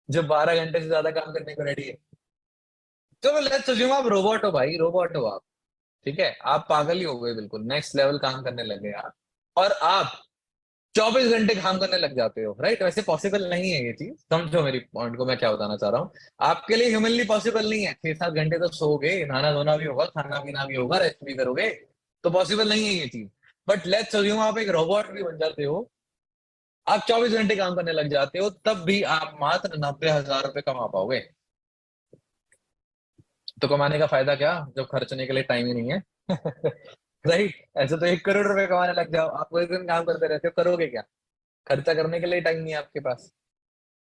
Speaker 1: जो 12 घंटे से ज्यादा काम करने को रेडी है? चलो लेट्स अज्यूम आप रोबोट हो भाई, रोबोट हो आप, ठीक है, आप पागल ही हो गए, बिल्कुल नेक्स्ट लेवल काम करने लगे आप, और आप 24 घंटे काम करने लग जाते हो, राइट। वैसे पॉसिबल नहीं है ये चीज, समझो मेरी पॉइंट को मैं क्या बताना चाह रहा हूँ। आपके लिए ह्यूमनली पॉसिबल नहीं है, 6-7 घंटे तो सोओगे, नहाना धोना भी होगा, खाना पीना भी होगा, रेस्ट भी करोगे, तो पॉसिबल नहीं है ये चीज। बट लेट्स अज्यूम आप एक रोबोट भी बन जाते हो, आप 24 घंटे काम करने लग जाते हो, तब भी आप मात्र 90,000 रुपए कमा पाओगे। तो कमाने का फायदा क्या जब खर्चने के लिए टाइम ही नहीं है राइट। ऐसे तो 1 करोड़ रुपए कमाने लग जाओ, आप पूरे दिन काम करते रहते हो, करोगे क्या? खर्चा करने के लिए टाइम नहीं है आपके पास।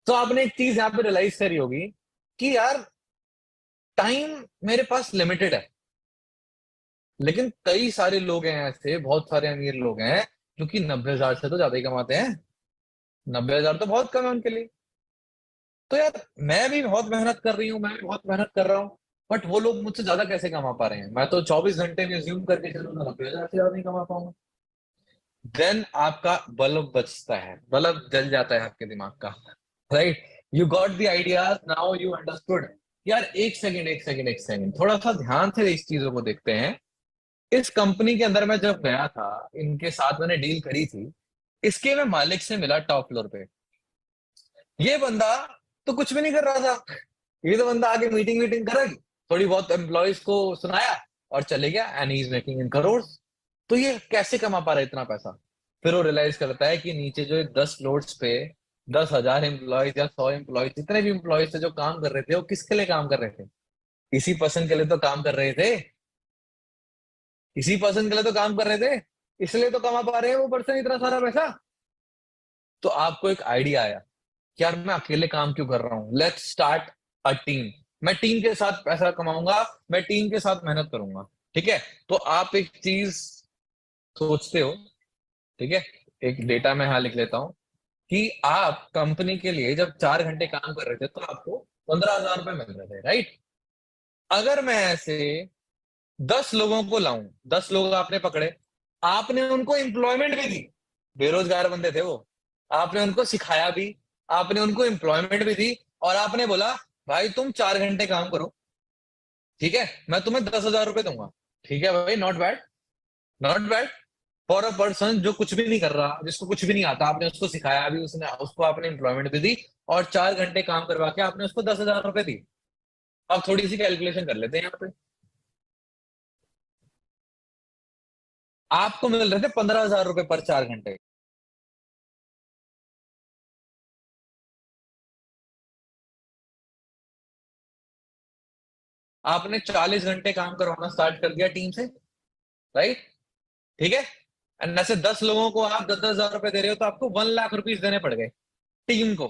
Speaker 1: तो आपने एक चीज यहाँ पे रियलाइज करी होगी कि यार टाइम मेरे पास लिमिटेड है, लेकिन कई सारे लोग हैं ऐसे, बहुत सारे अमीर लोग हैं जो कि 90,000 से तो ज्यादा ही कमाते हैं। 90,000 तो बहुत कम है उनके लिए। तो यार मैं भी बहुत मेहनत कर रही हूँ, मैं भी बहुत मेहनत कर रहा हूँ, बट वो लोग मुझसे ज्यादा कैसे कमा पा रहे हैं? मैं तो 24 घंटे में ज्यूम करके चलूँ, 90,000 से ज्यादा नहीं कमा पाऊंगा। देन आपका बल्ब बचता है, बल्ब जल जाता है आपके दिमाग का, right. You got the ideas, now you understood. यार एक सेकंड, एक सेकंड, एक सेकंड, थोड़ा सा ध्यान से इस चीजों को देखते हैं। इस कंपनी के अंदर मैं जब गया था, इनके साथ मैंने डील करी थी, इसके मैं मालिक से मिला टॉप फ्लोर पे। ये बंदा तो कुछ भी नहीं कर रहा था, ये तो बंदा आके मीटिंग वीटिंग करा, थोड़ी बहुत एम्प्लॉयज को सुनाया और चले गया, and he is making in crore. तो ये कैसे कमा पा रहा है इतना पैसा? फिर वो रियलाइज करता है कि नीचे जो 10 फ्लोर्स पे 10,000 एम्प्लॉयज या 100 एम्प्लॉयज, जितने भी एम्प्लॉयज थे जो काम कर रहे थे, वो किसके लिए काम कर रहे थे? इसी पर्सन के लिए तो काम कर रहे थे, इसी पर्सन के लिए तो काम कर रहे थे, इसलिए तो कमा पा रहे हैं वो पर्सन इतना सारा पैसा। तो आपको एक आइडिया आया कि यार मैं अकेले काम क्यों कर रहा हूँ, लेट्स स्टार्ट अ टीम। मैं टीम के साथ पैसा कमाऊंगा, मैं टीम के साथ मेहनत करूंगा, ठीक है। तो आप एक चीज सोचते हो, ठीक है, एक डेटा में यहां लिख लेता हूं कि आप कंपनी के लिए जब 4 घंटे काम कर रहे थे तो आपको 15,000 रुपए मिल रहे थे, राइट। अगर मैं ऐसे 10 लोगों को लाऊं, 10 लोग आपने पकड़े, आपने उनको एम्प्लॉयमेंट भी दी, बेरोजगार बंदे थे वो, आपने उनको सिखाया भी, आपने उनको एम्प्लॉयमेंट भी दी, और आपने बोला भाई तुम 4 घंटे काम करो, ठीक है, मैं तुम्हें 10,000 रुपए दूंगा। ठीक है भाई, not bad, not bad. For a person जो कुछ भी नहीं कर रहा, जिसको कुछ भी नहीं आता, आपने उसको सिखाया भी, उसने उसको आपने एम्प्लॉयमेंट भी दी, और 4 घंटे काम करवा के आपने उसको 10,000 रुपए दी। अब थोड़ी सी कैलकुलेशन कर लेते हैं यहाँ पे। आपको मिल रहे थे 15,000 रुपए पर 4 घंटे, आपने 40 घंटे काम करवाना स्टार्ट कर दिया टीम से, राइट, ठीक है। एंड ऐसे 10 लोगों को आप 10-10 हजार रुपए दे रहे हो, तो आपको 1 लाख रुपीज देने पड़ गए टीम को,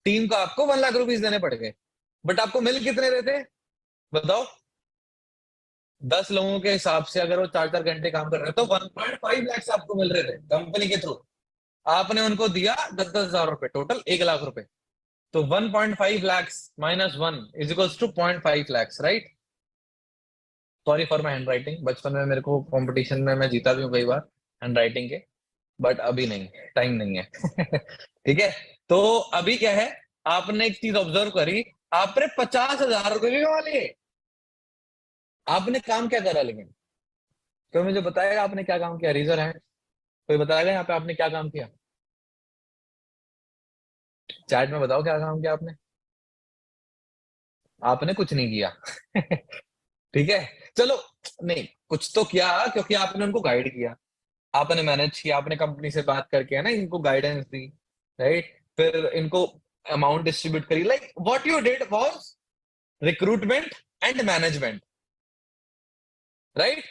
Speaker 1: टीम को आपको 1 लाख रुपीज देने पड़ गए। बट आपको मिल कितने रहे थे बताओ? 10 लोगों के हिसाब से अगर वो 4-4 घंटे काम कर रहे हैं तो 1.5 लाख आपको मिल रहे थे कंपनी के थ्रू। आपने उनको दिया 10-10 हजार रुपए, टोटल 1 लाख रुपए। तो 1.5 lakh -1 is equals to 0.5 lakh, right. Sorry for my handwriting, बचपन में मेरे को कंपटीशन में मैं जीता भी हूँ कई बार हैंड राइटिंग के, बट अभी नहीं, टाइम नहीं है ठीक है। तो अभी क्या है, आपने एक चीज ऑब्जर्व करी, आपने 50,000 रुपए भी कमा लिए। आपने काम क्या करा लेकिन? कोई मुझे बताएगा आपने क्या काम किया? रीजन है, कोई बताएगा यहाँ पे आपने क्या काम किया? चैट में बताओ क्या काम किया आपने। आपने कुछ नहीं किया ठीक है, चलो, नहीं कुछ तो किया, क्योंकि आपने उनको गाइड किया, आपने मैनेज किया, आपने कंपनी से बात करके है ना, इनको गाइडेंस दी, राइट। फिर इनको अमाउंट डिस्ट्रीब्यूट करी, like what you did was recruitment and management, right.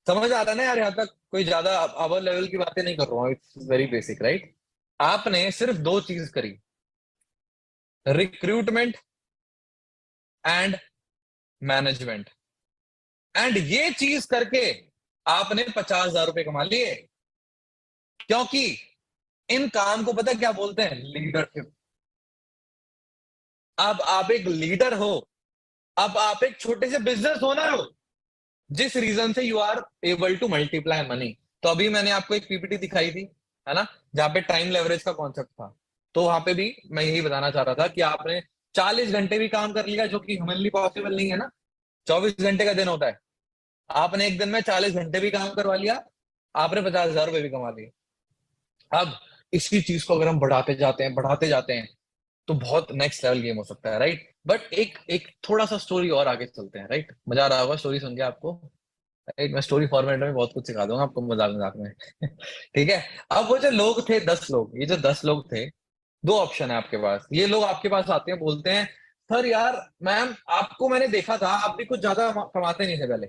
Speaker 1: समझ आ रहा है ना यार? यहाँ तक कोई ज्यादा अवर लेवल की बातें नहीं कर रहा हूँ, इट्स वेरी बेसिक, राइट। आपने सिर्फ दो चीज करी, रिक्रूटमेंट एंड मैनेजमेंट। एंड ये चीज करके आपने 50,000 रुपए कमा लिए, क्योंकि इन काम को पता क्या बोलते हैं? लीडरशिप। अब आप एक लीडर हो, अब आप एक छोटे से बिजनेस ओनर हो, जिस रीजन से you are able to multiply money. तो अभी मैंने आपको एक पीपीटी दिखाई थी, है ना, जहां पे टाइम लेवरेज का कॉन्सेप्ट था। तो वहां पे भी मैं यही बताना चाह रहा था कि आपने 40 घंटे भी काम कर लिया, जो कि ह्यूमनली पॉसिबल नहीं है ना। 24 घंटे का दिन होता है, आपने एक दिन में 40 घंटे भी काम करवा लिया, आपने 50,000 रुपए भी कमा लिए। अब इसी चीज को अगर हम बढ़ाते जाते हैं तो बहुत नेक्स्ट लेवल गेम हो सकता है, राइट। बट एक एक थोड़ा सा स्टोरी और आगे चलते हैं, राइट। मजा आ रहा होगा स्टोरी सुन के आपको, राइट। मैं स्टोरी फॉर्मेट में बहुत कुछ सिखा दूंगा आपको, मजाक मजाक में। ठीक है। अब वो जो लोग थे 10 लोग, ये जो 10 लोग थे, दो ऑप्शन है आपके पास। ये लोग आपके पास आते हैं, बोलते हैं सर यार, मैम आपको मैंने देखा था, आप भी कुछ ज्यादा कमाते नहीं थे पहले,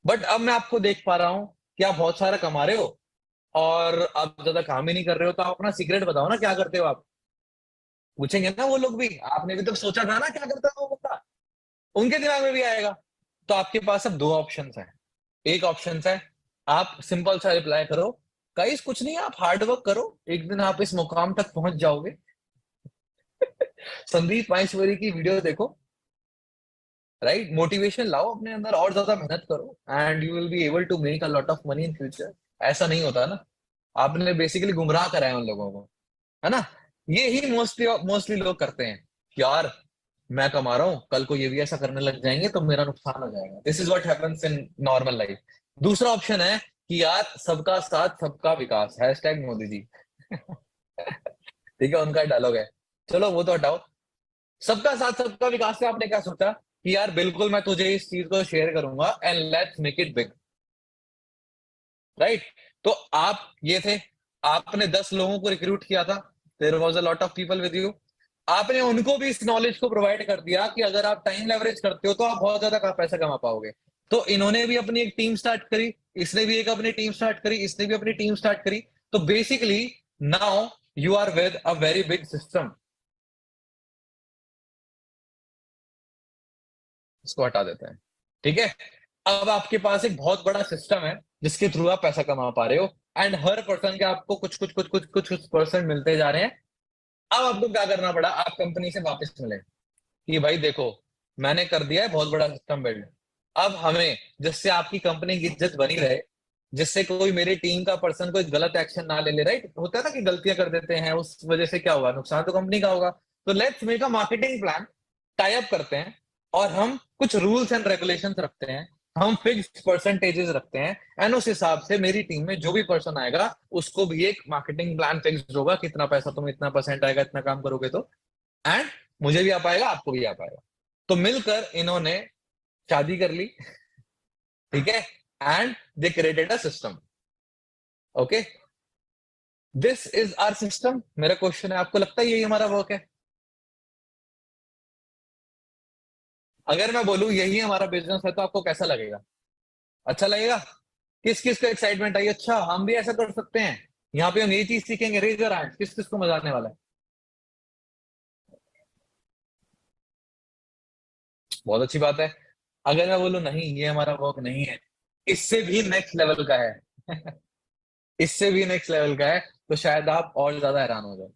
Speaker 1: बट अब मैं आपको देख पा रहा हूँ कि आप बहुत सारा कमा रहे हो और आप ज्यादा काम ही नहीं कर रहे हो, तो आप अपना सीक्रेट बताओ ना, क्या करते हो आप। पूछेंगे ना वो लोग भी, आपने भी तो सोचा था ना क्या करता है वो बंदा, उनके दिमाग में भी आएगा। तो आपके पास अब दो ऑप्शंस हैं। एक ऑप्शन है, आप सिंपल सा रिप्लाई करो, गाइस कुछ नहीं, आप हार्ड वर्क करो, एक दिन आप इस मुकाम तक पहुंच जाओगे। संदीप माहेश्वरी की वीडियो देखो, राइट, मोटिवेशन लाओ अपने अंदर और ज्यादा मेहनत करो, and you will be able to make a lot of money in future. ऐसा नहीं होता ना, आपने बेसिकली गुमराह करा है उन लोगों को, है ना। ये ही मोस्टली मोस्टली लोग करते हैं कि यार मैं कमा रहा हूं, कल को ये भी ऐसा करने लग जाएंगे तो मेरा नुकसान हो जाएगा। This is what happens in normal life. दूसरा ऑप्शन है कि यार सबका साथ सबका विकास, हैशटैग मोदी जी। ठीक है, उनका डायलॉग है। चलो वो तो हटाओ, सबका साथ सबका विकास से आपने क्या सोचा कि यार बिल्कुल मैं तुझे इस चीज को शेयर करूंगा and let's make it big, right. तो आप ये थे, आपने 10 लोगों को रिक्रूट किया था, there was a lot of people with you. आपने उनको भी इस नॉलेज को प्रोवाइड कर दिया कि अगर आप टाइम लेवरेज करते हो तो आप बहुत ज्यादा पैसा कमा पाओगे। तो इन्होंने भी अपनी एक टीम स्टार्ट करी, इसने भी एक अपनी टीम स्टार्ट करी, इसने भी अपनी टीम स्टार्ट करी। तो basically now you are with a very big system. इसको हटा देते हैं, ठीक है। अब आपके पास एक बहुत बड़ा सिस्टम है जिसके थ्रू आप पैसा कमा पा रहे हो, एंड हर पर्सन के आपको कुछ कुछ कुछ कुछ कुछ कुछ परसेंट मिलते जा रहे हैं। अब आपको क्या करना पड़ा, आप कंपनी से वापस मिले कि भाई देखो, मैंने कर दिया है बहुत बड़ा सिस्टम बिल्ड। अब हमें, जिससे आपकी कंपनी की इज्जत बनी रहे, जिससे कोई मेरी टीम का पर्सन कोई गलत एक्शन ना ले ले, राइट, होता है ना कि गलतियां कर देते हैं, उस वजह से क्या होगा, नुकसान तो कंपनी का होगा। तो let's make a marketing plan, tie up करते हैं, और हम कुछ रूल्स एंड रेगुलेशंस रखते हैं, हम फिक्स्ड परसेंटेजेस रखते हैं, एंड उस हिसाब से मेरी टीम में जो भी पर्सन आएगा उसको भी एक मार्केटिंग प्लान फिक्स्ड होगा, कितना पैसा तुम, इतना परसेंट आएगा, इतना काम करोगे तो, एंड मुझे भी आ पाएगा, आपको भी आ पाएगा। तो मिलकर इन्होंने शादी कर ली, ठीक है, and they created a system. Okay, this is our system. मेरा क्वेश्चन है, आपको लगता है यही हमारा वर्क है? अगर मैं बोलूं यही हमारा बिजनेस है तो आपको कैसा लगेगा? अच्छा लगेगा? किस किस को एक्साइटमेंट आई, अच्छा हम भी ऐसा कर सकते हैं, यहाँ पे हम ये चीज सीखेंगे, रेजर हैंड, किस किस को मजा आने वाला है? बहुत अच्छी बात है। अगर मैं बोलूं नहीं ये हमारा वर्क नहीं है, इससे भी नेक्स्ट लेवल का है, इससे भी नेक्स्ट लेवल का है, तो शायद आप और ज्यादा हैरान हो जाए,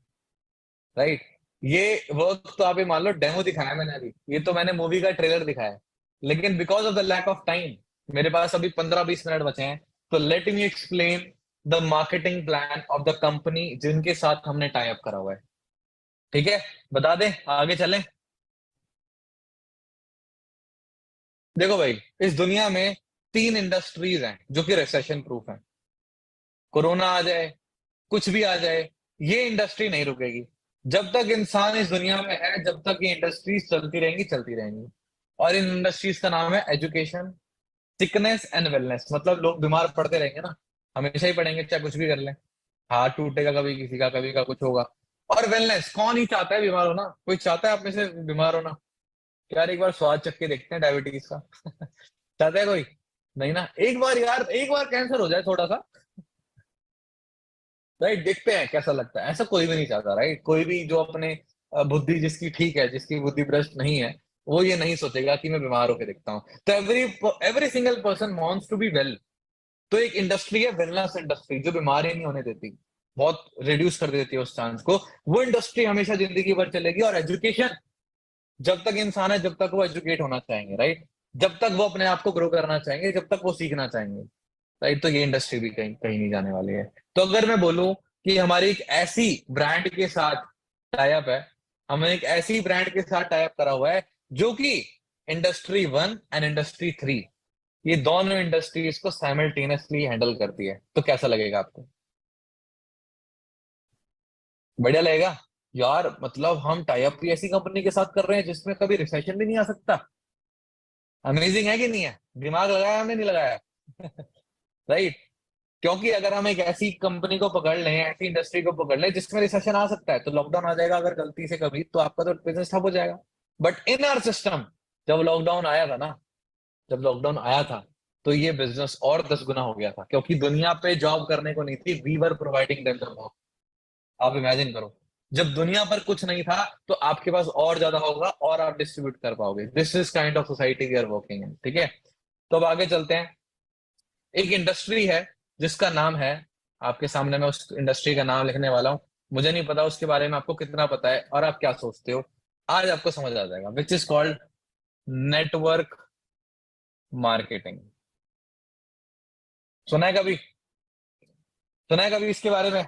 Speaker 1: राइट। ये वर्क तो आप ये मान लो डेमो दिखाया मैंने अभी, ये तो मैंने मूवी का ट्रेलर दिखाया है, लेकिन because of the lack of time, मेरे पास अभी 15-20 मिनट बचे हैं, तो let me explain the marketing plan of the company जिनके साथ हमने टाई अप करा हुआ है। ठीक है, बता दें, आगे चलें। देखो भाई, इस दुनिया में 3 इंडस्ट्रीज हैं जो कि रिसेशन प्रूफ हैं। कोरोना आ जाए, कुछ भी आ जाए, ये इंडस्ट्री नहीं रुकेगी। जब तक इंसान इस दुनिया में है, जब तक ये इंडस्ट्रीज चलती रहेंगी, चलती रहेंगी। और इन इंडस्ट्रीज का नाम है एजुकेशन, सिकनेस एंड वेलनेस। मतलब लोग बीमार पड़ते रहेंगे ना, हमेशा ही पड़ेंगे, चाहे कुछ भी कर लें, हाथ टूटेगा कभी किसी का, कभी का कुछ होगा। और वेलनेस, कौन ही चाहता है बीमार होना? कोई चाहता है आप में से बीमार होना? यार एक बार स्वाद चख के देखते हैं डायबिटीज का। चाहता है कोई? नहीं ना। एक बार यार, एक बार कैंसर हो जाए थोड़ा सा, राइट, देखते हैं कैसा लगता है। ऐसा कोई भी नहीं चाहता, राइट। कोई भी जो अपने बुद्धि जिसकी ठीक है, जिसकी बुद्धि भ्रष्ट नहीं है, वो ये नहीं सोचेगा कि मैं बीमार होकर दिखता हूँ। तो every single person wants to be well. तो एक इंडस्ट्री है वेलनेस इंडस्ट्री, जो बीमारी नहीं होने देती, बहुत रिड्यूस कर देती है उस चांस को। वो इंडस्ट्री हमेशा जिंदगी भर चलेगी। और एजुकेशन, जब तक इंसान है, जब तक वो एजुकेट होना चाहेंगे, राइट, जब तक वो अपने आप को ग्रो करना चाहेंगे, जब तक वो सीखना चाहेंगे, राइट, तो ये इंडस्ट्री भी कहीं कहीं नहीं जाने वाली है। तो अगर मैं बोलूं कि हमारी एक ऐसी ब्रांड के साथ टाइप है, हमें एक ऐसी ब्रांड के साथ टाइप करा हुआ है जो कि इंडस्ट्री 1 एंड इंडस्ट्री 3, ये दोनों इंडस्ट्रीज को साइमल्टेनियसली हैंडल करती है, तो कैसा लगेगा आपको? बढ़िया लगेगा यार। मतलब हम टाई अप भी ऐसी कंपनी के साथ कर रहे हैं जिसमें कभी रिसेशन भी नहीं आ सकता। अमेजिंग है कि नहीं है? दिमाग लगाया हमने, नहीं लगाया? राइट। क्योंकि अगर हम एक ऐसी कंपनी को पकड़ लें, ऐसी इंडस्ट्री को पकड़ लें जिसमें रिसेशन आ सकता है, तो लॉकडाउन आ जाएगा अगर गलती से कभी, तो आपका तो बिजनेस ठप हो जाएगा। बट इन आवर सिस्टम, जब लॉकडाउन आया था ना, जब लॉकडाउन आया था, तो ये बिजनेस और 10 गुना हो गया था, क्योंकि दुनिया पे जॉब करने को नहीं थी, we were providing them the. आप इमेजिन करो, जब दुनिया पर कुछ नहीं था, तो आपके पास और ज्यादा होगा और आप डिस्ट्रीब्यूट कर पाओगे। This is kind of society we are working in, ठीक है। तो अब आगे चलते हैं। एक इंडस्ट्री है जिसका नाम है, आपके सामने मैं उस इंडस्ट्री का नाम लिखने वाला हूं। मुझे नहीं पता उसके बारे में आपको कितना पता है और आप क्या सोचते हो, आज आपको समझ आ जाएगा। विच इज कॉल्ड नेटवर्क मार्केटिंग। सुना है कभी? सुना है कभी इसके बारे में?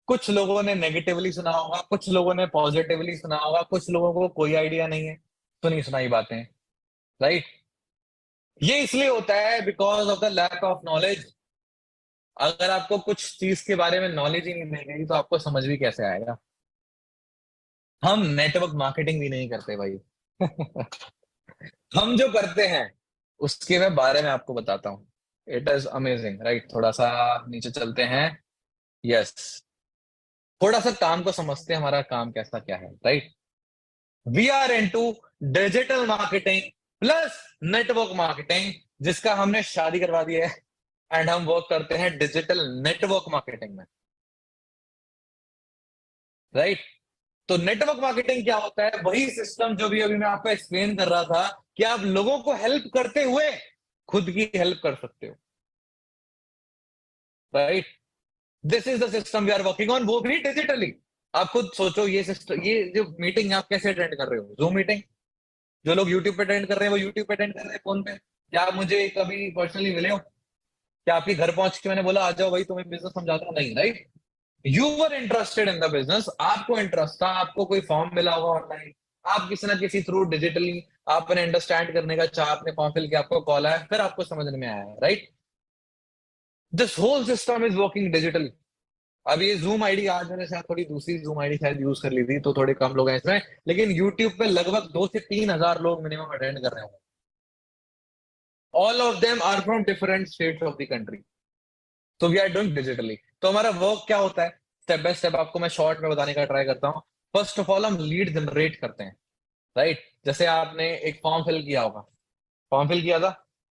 Speaker 1: कुछ लोगों ने नेगेटिवली सुना होगा, कुछ लोगों ने पॉजिटिवली सुना होगा, कुछ लोगों को कोई आइडिया नहीं है, सुनी सुनाई बातें, राइट। ये इसलिए होता है because of the lack of knowledge. अगर आपको कुछ चीज के बारे में नॉलेज ही नहीं मिलेगी तो आपको समझ भी कैसे आएगा? हम नेटवर्क मार्केटिंग भी नहीं करते भाई। हम जो करते हैं उसके मैं बारे में आपको बताता हूँ। It is amazing, right. थोड़ा सा नीचे चलते हैं। यस, थोड़ा सा काम को समझते हैं, हमारा काम कैसा क्या है, right. We are into digital marketing plus network marketing, जिसका हमने शादी करवा दी है। एंड हम वर्क करते हैं डिजिटल नेटवर्क मार्केटिंग में, राइट। तो नेटवर्क मार्केटिंग क्या होता है? वही सिस्टम जो भी अभी मैं आपको एक्सप्लेन कर रहा था, कि आप लोगों को हेल्प करते हुए खुद की हेल्प कर सकते हो, right. This is the system we are working on, वो भी डिजिटली। आप खुद सोचो, ये सिस्टम, ये जो मीटिंग आप कैसे अटेंड कर रहे हो? Zoom meeting. जो लोग यूट्यूब पे अटेंड कर रहे हैं वो यूट्यूब पे अटेंड कर रहे हैं, फोन पे। क्या आप मुझे कभी पर्सनली मिले हो? क्या आपके घर पहुंच के मैंने बोला आ जाओ भाई तुम्हें बिजनेस समझाता हूं? नहीं, right. You were interested in the business, आपको इंटरेस्ट था, आपको कोई फॉर्म मिला होगा ऑनलाइन, आप किसी ना किसी थ्रू डिजिटली आपने अंडरस्टैंड करने का चाह, आपने फॉर्म फिल किया, आपको कॉल आया, फिर आपको समझ में आया, right. This whole system is working digitally. अब ये जूम आईडी, आज मैंने शायद थोड़ी दूसरी जूम आईडी शायद यूज कर ली थी, तो थोड़े कम लोग हैं इसमें, लेकिन यूट्यूब पे लगभग 2 से 3 हजार लोग मिनिमम अटेंड कर रहे होंगे। All of them are from different states of the country. तो वी आर डूइंग डिजिटली। तो हमारा वर्क क्या होता है, स्टेप बाय स्टेप आपको मैं शॉर्ट में बताने का ट्राई करता हूँ। फर्स्ट ऑफ ऑल हम लीड जनरेट करते हैं, राइट। जैसे आपने एक फॉर्म फिल किया होगा, फॉर्म फिल किया था,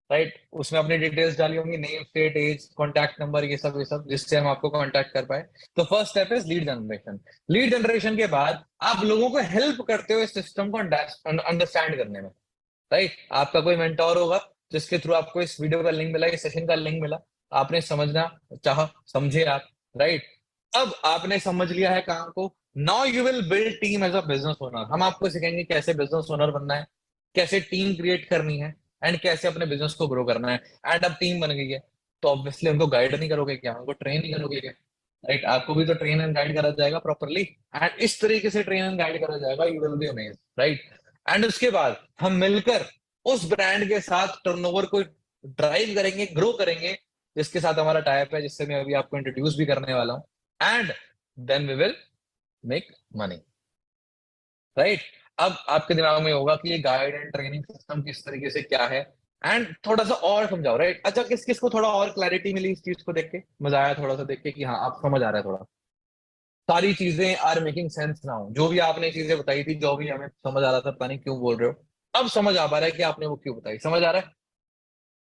Speaker 1: राइट। उसमें अपनी डिटेल्स डाली होंगी, name, state, age, contact number, ये सब जिससे हम आपको कॉन्टैक्ट कर पाए। तो first step is lead generation. Lead generation के बाद आप लोगों को हेल्प करते हो इस सिस्टम को अंडरस्टैंड करने में, राइट। आपका कोई मेंटोर होगा जिसके थ्रू आपको इस वीडियो का लिंक मिला, इस सेशन का लिंक मिला, आपने समझना चाहा, समझे आप, राइट। अब आपने समझ लिया है काम को। Now you will build team as a business owner. हम आपको सिखाएंगे कैसे बिजनेस ओनर बनना है, कैसे टीम क्रिएट करनी है, एंड कैसे अपने बिजनेस को ग्रो करना है। एंड अब टीम बन गई है, तो ऑब्वियसली उनको गाइड नहीं करोगे क्या? उनको ट्रेन नहीं करोगे क्या? राइट, आपको भी तो ट्रेन एंड गाइड करा जाएगा प्रॉपरली। एंड इस तरीके से ट्रेन एंड गाइड करा जाएगा, you will be amazed, right. And उसके बाद हम मिलकर उस ब्रांड के साथ टर्नओवर को ड्राइव करेंगे, ग्रो करेंगे, जिसके साथ हमारा टाइप है, जिससे मैं अभी आपको इंट्रोड्यूस भी करने वाला हूं। And then we will make money, right. अब आपके दिमाग में होगा कि ये गाइड एंड ट्रेनिंग सिस्टम किस तरीके से क्या है, एंड थोड़ा सा और समझाओ, राइट। अच्छा, किस किस को थोड़ा और क्लैरिटी मिली इस चीज को देख के? मजा आया थोड़ा सा देख के कि हाँ आप समझ आ रहा है थोड़ा? सारी चीजें आर मेकिंग सेंस नाउ? जो भी आपने चीजें बताई थी, जो भी हमें समझ आ रहा था, पता नहीं क्यों बोल रहे हो, अब समझ आ पा रहा है कि आपने वो क्यों बताई, समझ आ रहा है?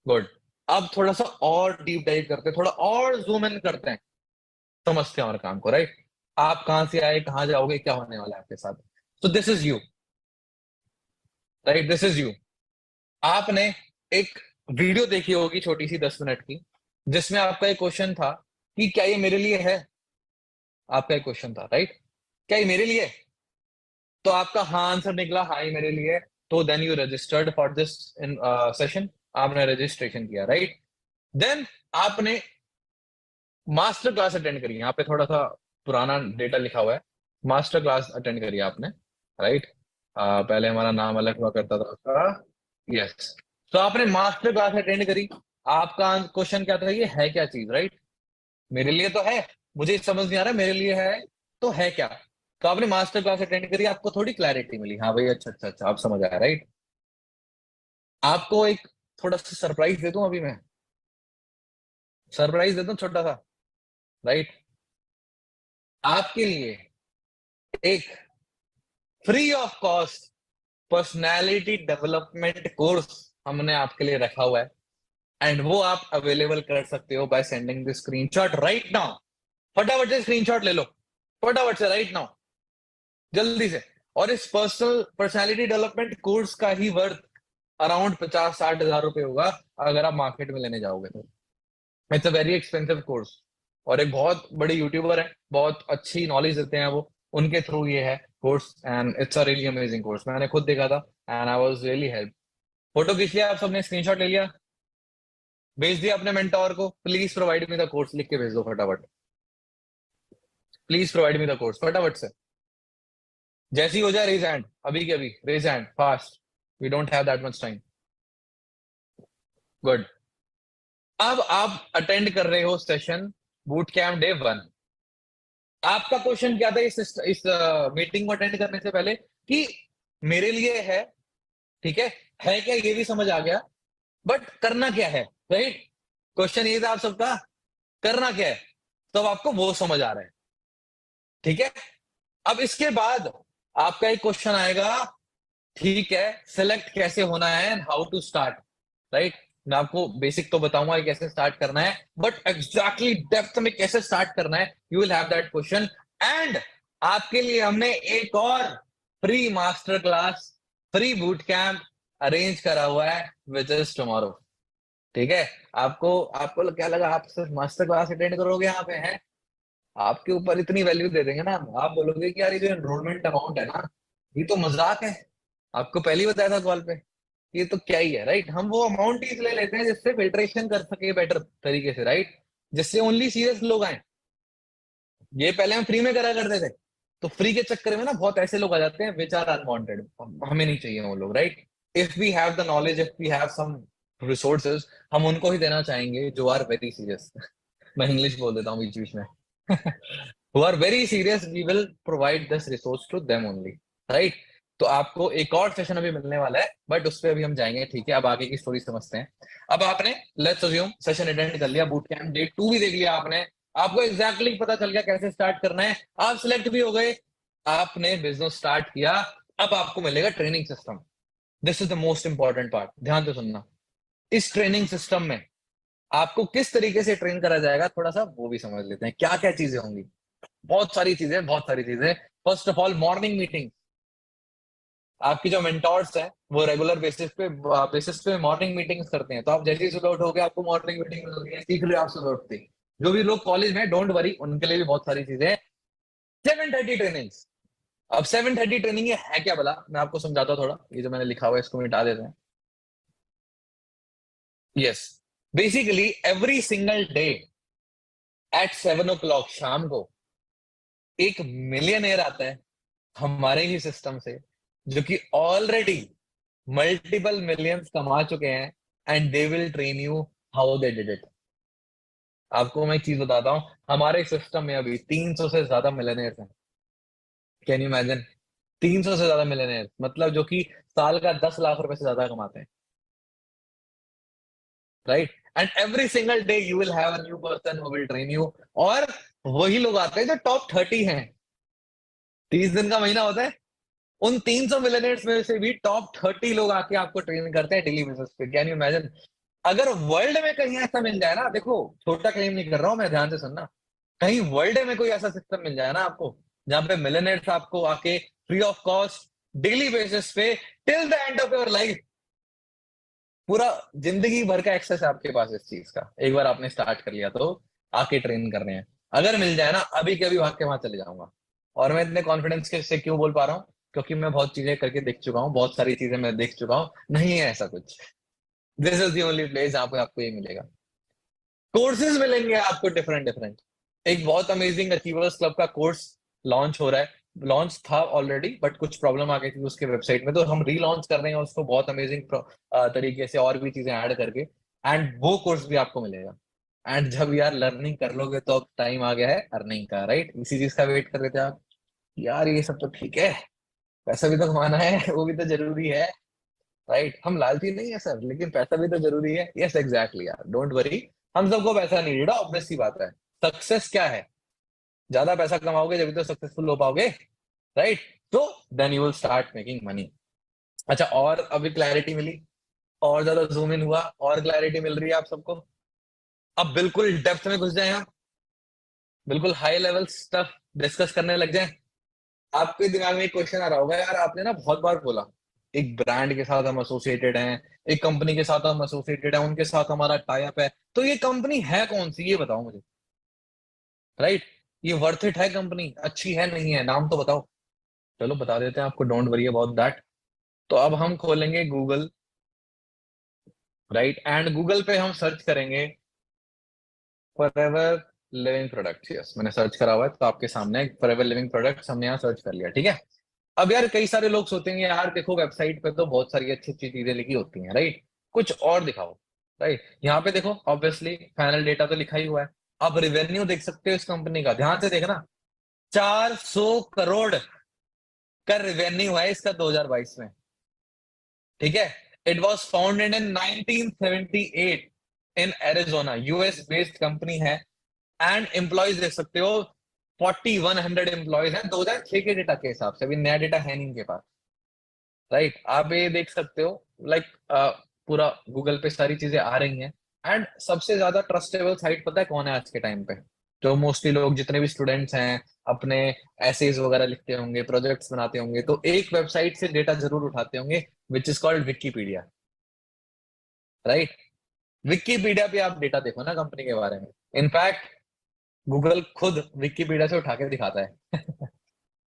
Speaker 1: गुड। अब थोड़ा सा और डीप डाइव करते हैं, थोड़ा और जूम इन करते हैं, समझते हैं और काम को, राइट। आप कहां से आए, कहां जाओगे, क्या होने वाला है आपके साथ। तो this is you, right, this is you. आपने एक वीडियो देखी होगी छोटी सी 10 मिनट की, जिसमें आपका एक क्वेश्चन था कि क्या ये मेरे लिए है। आपका एक क्वेश्चन था, राइट, क्या ये मेरे लिए है? तो आपका हाँ आंसर निकला, हाँ ये मेरे लिए है। तो then you registered for this in session, आपने रजिस्ट्रेशन किया, राइट। देन आपने मास्टर क्लास अटेंड करी, यहाँ पे थोड़ा सा पुराना डेटा लिखा हुआ है। मास्टर क्लास अटेंड करी आपने, राइट। पहले हमारा नाम अलग हुआ करता था उसका, यस। तो आपने मास्टर क्लास अटेंड करी। आपका क्वेश्चन क्या था, ये है क्या चीज, राइट। मेरे लिए तो है, मुझे समझ नहीं आ रहा मेरे लिए है तो है क्या। तो आपने मास्टर क्लास अटेंड करी, आपको थोड़ी क्लैरिटी मिली, हाँ भाई अच्छा अच्छा अच्छा, आप समझ आया, राइट। आपको एक थोड़ा सा सरप्राइज दे दूं अभी मैं, सरप्राइज दे दूं छोटा सा, राइट। आपके लिए एक free of cost personality development course हमने आपके लिए रखा हुआ है, एंड वो आप अवेलेबल कर सकते हो by sending the screenshot right now. फटाफट से स्क्रीनशॉट ले लो, फटाफट से राइट नाउ, जल्दी से। और इस पर्सनालिटी डेवलपमेंट कोर्स का ही वर्थ अराउंड 50-60 हजार रुपए होगा अगर आप मार्केट में लेने जाओगे तो। It's a very expensive course. और एक बहुत बड़े यूट्यूबर है, बहुत अच्छी नॉलेज देते हैं वो, उनके थ्रू ये है course, and it's a really amazing course. मैंने खुद देखा था and I was really help. Photo खींच लिया आप सबने, स्क्रीनशॉट ले लिया, भेज दिया अपने मेंटोर को, please provide me the course, लिख के भेज दो फटाफट। Please provide me the course, फटाफट से। जैसी हो जाए रेज हैंड, अभी के अभी raise hand fast, we don't have that much time. Good. अब आप अटेंड कर रहे हो सेशन बूट कैंप डे 1। आपका क्वेश्चन क्या था इस मीटिंग को अटेंड करने से पहले, कि मेरे लिए ठीक है क्या, ये भी समझ आ गया, बट करना क्या है, राइट। क्वेश्चन ये था आप सबका, करना क्या है, तो अब आपको वो समझ आ रहा है, ठीक है। अब इसके बाद आपका एक क्वेश्चन आएगा, ठीक है, सिलेक्ट कैसे होना है and how to start, right. मैं आपको बेसिक तो बताऊंगा कि कैसे स्टार्ट करना है, बट एग्जैक्टली डेप्थ में कैसे स्टार्ट करना है, you will have that question. And आपके लिए हमने एक और free master class, free boot camp arrange करा हुआ है, विच इज टुमारो, ठीक है। आपको आपको क्या लगा, आप सिर्फ मास्टर क्लास अटेंड करोगे यहाँ पे है, आपके ऊपर इतनी वैल्यू दे देंगे ना, आप बोलोगे कि यार ये जो एनरोलमेंट अमाउंट है ना, ये तो मजाक है। आपको पहले ही बताया था कॉल पे, ये तो क्या ही है, राइट। हम वो अमाउंट ही इसलिए लेते हैं जिससे फिल्ट्रेशन कर सके बेटर तरीके से, राइट, जिससे ओनली सीरियस लोग आए। ये पहले हम फ्री में करा करते थे, तो फ्री के चक्कर में ना बहुत ऐसे लोग आ जाते हैं विच आर अनवांटेड, हमें नहीं चाहिए वो लोग, right. If we have the knowledge, if we have some resources, हम उनको ही देना चाहेंगे जो आर वेरी सीरियस। मैं इंग्लिश बोल देता हूँ बीच बीच में। who are very serious, we will provide this resource to them only, right। तो आपको एक और सेशन अभी मिलने वाला है, बट उस पर अभी हम जाएंगे, ठीक है। अब आगे की स्टोरी समझते हैं। अब आपने लेट्स अज्यूम सेशन अटेंड कर लिया, बूट कैंप डे 2 भी देख लिया आपने, आपको एग्जैक्टली पता चल गया कैसे स्टार्ट करना है, आप सिलेक्ट भी हो गए, आपने बिजनेस स्टार्ट किया। अब आपको मिलेगा training system. This is the most important part, ध्यान से सुनना। इस ट्रेनिंग सिस्टम में आपको किस तरीके से ट्रेन करा जाएगा, थोड़ा सा वो भी समझ लेते हैं, क्या क्या चीजें होंगी। बहुत सारी चीजें, बहुत सारी चीजें। First of all morning meeting. आपकी जो मेंटोर्स हैं वो रेगुलर बेसिस पे मॉर्निंग मीटिंग्स करते हैं, तो आप जैसे ही सुबह उठोगे आपको मॉर्निंग मीटिंग मिल रही है, सीख रहे हो आप सुबह उठते ही। जो भी लोग कॉलेज में, डोंट वरी, उनके लिए भी बहुत सारी चीजें हैं। 7:30 ट्रेनिंग। अब 7:30 ट्रेनिंग ये है क्या भला, मैं आपको समझाता हूँ थोड़ा, ये जो मैंने लिखा हुआ है इसको मिटा देते हैं। Yes, basically every single day at 7 o'clock शाम को एक मिलियनेयर आता है हमारे ही सिस्टम से, जो कि ऑलरेडी मल्टीपल मिलियंस कमा चुके हैं, and they will train you how they did it. आपको मैं एक चीज बताता हूँ, हमारे सिस्टम में अभी 300 से ज्यादा मिलियनेयर्स हैं। कैन यू इमेजिन, 300 से ज्यादा मिलियनेयर, मतलब जो कि साल का 10 लाख रुपए से ज्यादा कमाते हैं, right. And every single day you will have a new person who will train you. और वही लोग आते हैं जो टॉप 30 हैं। 30 दिन का महीना होता है, उन 300 मिलियनेयर्स में से भी टॉप 30 लोग आके आपको ट्रेन करते हैं डेली बेसिस पे। कैन यू इमेजिन, अगर वर्ल्ड में कहीं ऐसा मिल जाए ना, देखो छोटा क्लेम नहीं कर रहा हूं मैं, ध्यान से सुनना, कहीं वर्ल्ड में कोई ऐसा सिस्टम मिल जाए ना आपको, जहां पे मिलियनेयर्स आपको आके free of cost daily basis पे till the end of your life, पूरा जिंदगी भर का एक्सेस है आपके पास इस चीज का, एक बार आपने स्टार्ट कर लिया तो आके ट्रेन कर रहे हैं। अगर मिल जाए ना, अभी के अभी भाग के वहां चले जाऊंगा। और मैं इतने कॉन्फिडेंस के से क्यों बोल पा रहा हूँ, क्योंकि मैं बहुत चीजें करके देख चुका हूँ, बहुत सारी चीजें मैं देख चुका हूँ। नहीं है ऐसा कुछ, this is the only place जहाँ पे आपको ये मिलेगा। कोर्सेज मिलेंगे आपको डिफरेंट डिफरेंट। एक बहुत अमेजिंग अचीवर्स क्लब का कोर्स लॉन्च हो रहा है, लॉन्च था ऑलरेडी बट कुछ प्रॉब्लम आ गई थी उसके वेबसाइट में, तो हम रीलॉन्च कर रहे हैं उसको बहुत अमेजिंग तरीके से, और भी चीजें ऐड करके। एंड वो कोर्स भी आपको मिलेगा। एंड जब यार लर्निंग कर लोगे तो अब टाइम आ गया है अर्निंग का, राइट? इसी चीज का वेट कर रहे थे आप। यार ये सब तो ठीक है, पैसा भी तो कमाना है वो भी तो जरूरी है, राइट? हम लालची नहीं है सर, लेकिन पैसा भी तो जरूरी है। यस एग्जैक्टली यार, डोंट वरी, हम सबको पैसा नहीं चाहिए, ऑब्वियस सी बात है। सक्सेस क्या है? ज्यादा पैसा कमाओगे जब तो सक्सेसफुल हो पाओगे, राइट? तो then you will start making money. अच्छा, और अभी क्लैरिटी मिली, और ज्यादा जूम इन हुआ, और क्लैरिटी मिल रही है आप सबको? अब बिल्कुल डेप्थ में घुस जाए आप, बिल्कुल हाई लेवल स्टफ डिस्कस करने लग जाए। आपके दिमाग में एक क्वेश्चन आ रहा होगा, यार आपने ना बहुत बार बोला एक ब्रांड के साथ हम एसोसिएटेड हैं, एक कंपनी के साथ हम एसोसिएटेड हैं, उनके साथ हमारा टाई अप है, तो ये कंपनी है कौन सी, ये बताओ मुझे, राइट? ये वर्थ इट है कंपनी, अच्छी है नहीं है, नाम तो बताओ। चलो बता देते हैं आपको, डोंट वरी अबाउट दैट। तो अब हम खोलेंगे गूगल, राइट? एंड गूगल पे हम सर्च करेंगे फॉरएवर लिविंग प्रोडक्ट्स। यस, मैंने सर्च करा हुआ है तो आपके सामने फॉरएवर लिविंग प्रोडक्ट्स हमने यहाँ सर्च कर लिया, ठीक है। अब यार कई सारे लोग सोचेंगे यार देखो वेबसाइट पे तो बहुत सारी अच्छी अच्छी चीजें लिखी होती हैं, राइट? कुछ और दिखाओ, राइट? यहाँ पे देखो ऑब्वियसली फाइनल डेटा तो लिखा ही हुआ है। अब रिवेन्यू देख सकते हो इस कंपनी का, ध्यान से देखना। 400 करोड़ का रिवेन्यू है इसका 2022 में, ठीक है। It was founded in 1978 in Arizona, US based company है। एंड एम्प्लॉयज देख सकते हो, 4100 एम्प्लॉयज हैं 2006 के डेटा के हिसाब से, अभी नया डेटा है नहीं इनके पास, राइट? आप ये देख सकते हो, लाइक पूरा गूगल पे सारी चीजें आ रही हैं। एंड सबसे ज्यादा ट्रस्टेबल साइट पता है कौन है आज के टाइम पे? जो मोस्टली लोग जितने भी स्टूडेंट्स हैं अपने एसेज वगैरह लिखते होंगे, प्रोजेक्ट्स बनाते होंगे, तो एक वेबसाइट से डेटा जरूर उठाते होंगे, विच is called Wikipedia, right? Wikipedia पे आप डेटा देखो ना कंपनी के बारे में। इनफैक्ट गूगल खुद विकीपीडिया से उठा के दिखाता है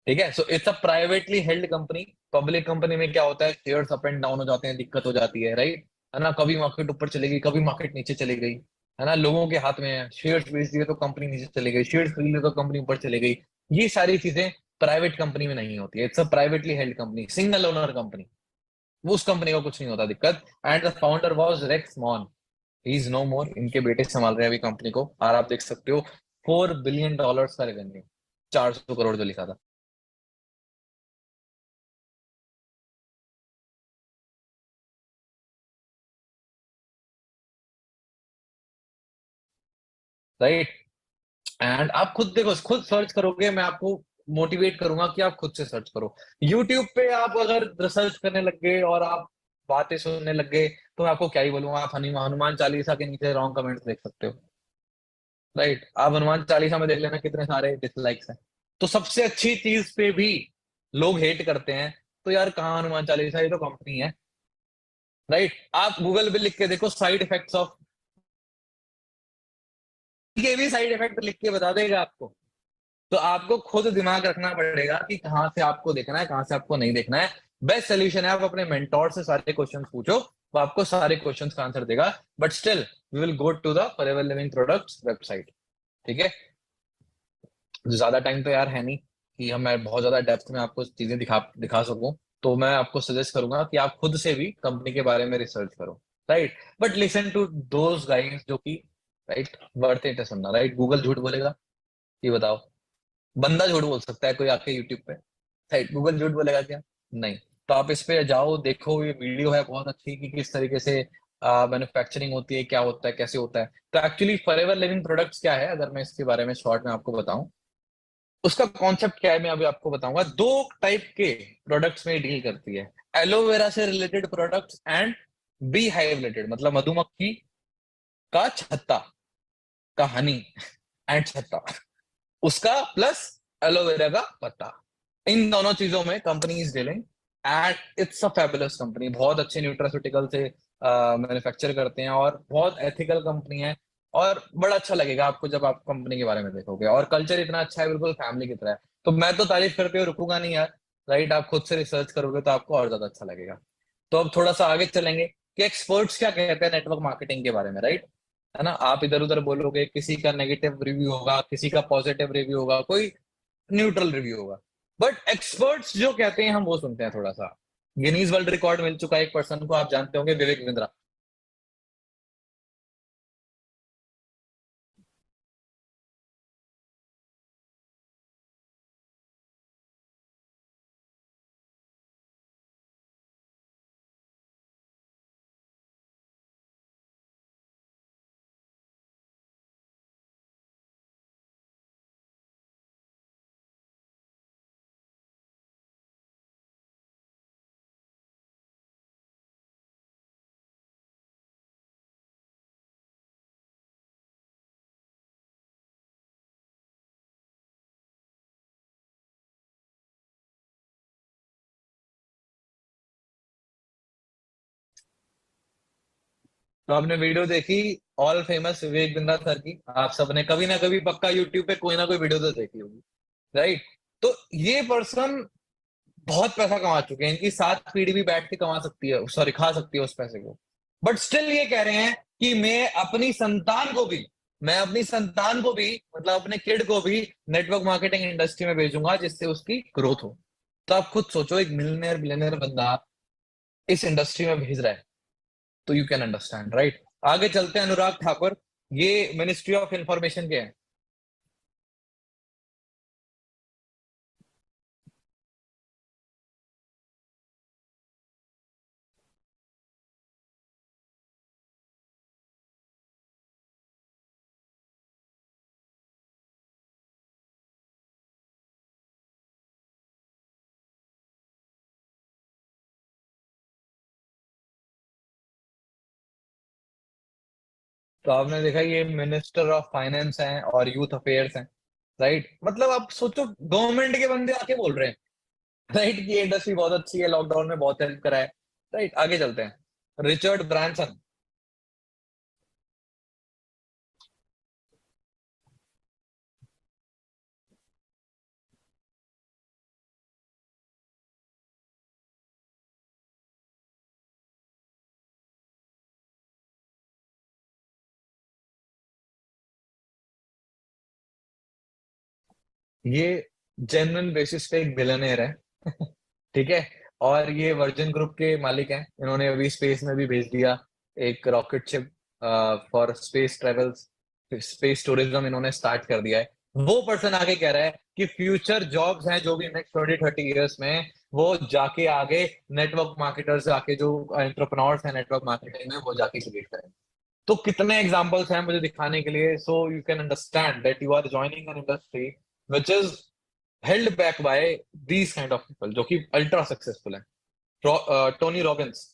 Speaker 1: ठीक है। So it's a privately held company. Public company में क्या होता है, शेयर्स अप एंड डाउन हो जाते हैं, दिक्कत हो जाती है, राइट? है ना, कभी मार्केट ऊपर चली गई, कभी मार्केट नीचे चली गई, है ना, लोगों के हाथ में है। शेयर्स बेच दिए तो कंपनी नीचे चली गई, शेयर्स खरीद लिए तो कंपनी ऊपर चली गई। ये सारी चीजें प्राइवेट कंपनी में नहीं होती है। It's a privately held company, single owner company, वो उस कंपनी को कुछ नहीं होता दिक्कत। And the founder was Rex Maughan, he is no more, इनके बेटे संभाल रहे हैं अभी कंपनी को। और आप देख सकते हो $4 बिलियन का रेवेन्यू, 400 करोड़ जो लिखा था, राइट? एंड आप खुद देखो, खुद सर्च करोगे, मैं आपको मोटिवेट करूंगा कि आप खुद से सर्च करो। यूट्यूब पे आप अगर रिसर्च करने लग गए और आप बातें सुनने लग गए, तो मैं आपको क्या ही बोलूंगा, आप हनुमान चालीसा के नीचे रॉन्ग कमेंट्स देख सकते हो, राइट? आप हनुमान चालीसा में देख लेना कितने सारे डिसलाइक्स हैं। तो सबसे अच्छी चीज पे भी लोग हेट करते हैं, तो यार कहाँ हनुमान चालीसा, ये तो कंपनी है, राइट? आप गूगल पे लिख के देखो साइड इफेक्ट्स ऑफ, ये भी साइड इफेक्ट लिख के बता देगा आपको। तो आपको खुद दिमाग रखना पड़ेगा कि कहाँ से आपको देखना है, कहाँ से आपको नहीं देखना है। बेस्ट सोल्यूशन है आप अपने मेंटोर से सारे क्वेश्चंस पूछो, वो आपको सारे क्वेश्चंस का आंसर देगा। But still we will go to the forever living products website, ठीक है। ज्यादा टाइम तो यार है नहीं कि हम मैं बहुत ज्यादा डेप्थ में आपको चीजें दिखा दिखा सकूं। तो मैं आपको सजेस्ट करूंगा कि आप खुद से भी कंपनी के बारे में रिसर्च करो, right? But listen to those guys जो कि, राइट, वर्थ इट है सुनना, राइट? गूगल झूठ बोलेगा, ये बताओ? बंदा झूठ बोल सकता है कोई आके यूट्यूब पे, राइट? गूगल झूठ बोलेगा क्या? नहीं। तो आप इस पे जाओ, देखो, ये वीडियो है बहुत अच्छी कि किस तरीके से मैन्युफैक्चरिंग होती है, क्या होता है, कैसे होता है। तो एक्चुअली फॉरएवर लिविंग प्रोडक्ट्स क्या है, अगर मैं इसके बारे में शॉर्ट में आपको बताऊं, उसका कॉन्सेप्ट क्या है मैं अभी आपको बताऊंगा। दो टाइप के प्रोडक्ट्स में डील करती है, एलोवेरा से related products and bee hive related, मतलब मधुमक्खी का छत्ता, का हनी एंड छत्ता, उसका प्लस एलोवेरा का पत्ता, इन दोनों चीजों में company is dealing and it's a fabulous company. बहुत अच्छे न्यूट्रास्यूटिकल से मैन्युफैक्चर करते हैं और बहुत एथिकल कंपनी है। और बड़ा अच्छा लगेगा आपको जब आप कंपनी के बारे में देखोगे, और कल्चर इतना अच्छा है, बिल्कुल फैमिली की तरह है। तो मैं तो तारीफ करते हुए रुकूंगा नहीं यार, राइट? आप खुद से रिसर्च करोगे तो आपको और ज्यादा अच्छा लगेगा। तो अब थोड़ा सा आगे चलेंगे कि एक्सपर्ट्स क्या कहते हैं नेटवर्क मार्केटिंग के बारे में, राइट? है ना? आप इधर उधर बोलोगे, किसी का नेगेटिव रिव्यू होगा, किसी का पॉजिटिव रिव्यू होगा, कोई न्यूट्रल रिव्यू होगा, बट एक्सपर्ट्स जो कहते हैं हम वो सुनते हैं थोड़ा सा। गिनीज वर्ल्ड रिकॉर्ड मिल चुका है एक पर्सन को, आप जानते होंगे, विवेक बिंद्रा। तो आपने वीडियो देखी all famous Vivek Bindra sir की, आप सबने कभी ना कभी पक्का यूट्यूब पे कोई ना कोई वीडियो तो देखी होगी, राइट? तो ये पर्सन बहुत पैसा कमा चुके हैं, इनकी 7 पीढ़ी भी बैठ के कमा सकती है, सॉरी खा सकती है उस पैसे को। बट स्टिल ये कह रहे हैं कि मैं अपनी संतान को भी, मतलब अपने किड को भी नेटवर्क मार्केटिंग इंडस्ट्री में भेजूंगा जिससे उसकी ग्रोथ हो। तो आप खुद सोचो, एक मिलियनर बिलियनर बंदा इस इंडस्ट्री में भेज रहा है, तो यू कैन अंडरस्टैंड, राइट? आगे चलते हैं, अनुराग ठाकुर, ये मिनिस्ट्री ऑफ इंफॉर्मेशन के हैं। तो आपने देखा, ये मिनिस्टर ऑफ फाइनेंस हैं और यूथ अफेयर्स हैं, राइट? मतलब आप सोचो, गवर्नमेंट के बंदे आके बोल रहे हैं, राइट, कि ये इंडस्ट्री बहुत अच्छी है, लॉकडाउन में बहुत हेल्प करा है, राइट? आगे चलते हैं, रिचर्ड ब्रांसन। ये जेन्युइन बेसिस पे एक बिलियनर है ठीक है। और ये वर्जिन ग्रुप के मालिक हैं, इन्होंने अभी स्पेस में भी भेज दिया एक rocket ship for space travels, space tourism इन्होंने स्टार्ट कर दिया है। वो पर्सन आगे कह रहा है कि फ्यूचर जॉब्स हैं जो भी नेक्स्ट 20-30 ईयर्स में, वो जाके आगे नेटवर्क मार्केटर्स, आके जो एंटरप्रेन्योर्स हैं नेटवर्क मार्केटिंग में, वो जाके क्रिएट करें। तो कितने एग्जांपल्स हैं मुझे दिखाने के लिए, so you can understand that you are joining an industry which is held back by these kind of people जो कि अल्ट्रा सक्सेसफुल है। Tony Robbins.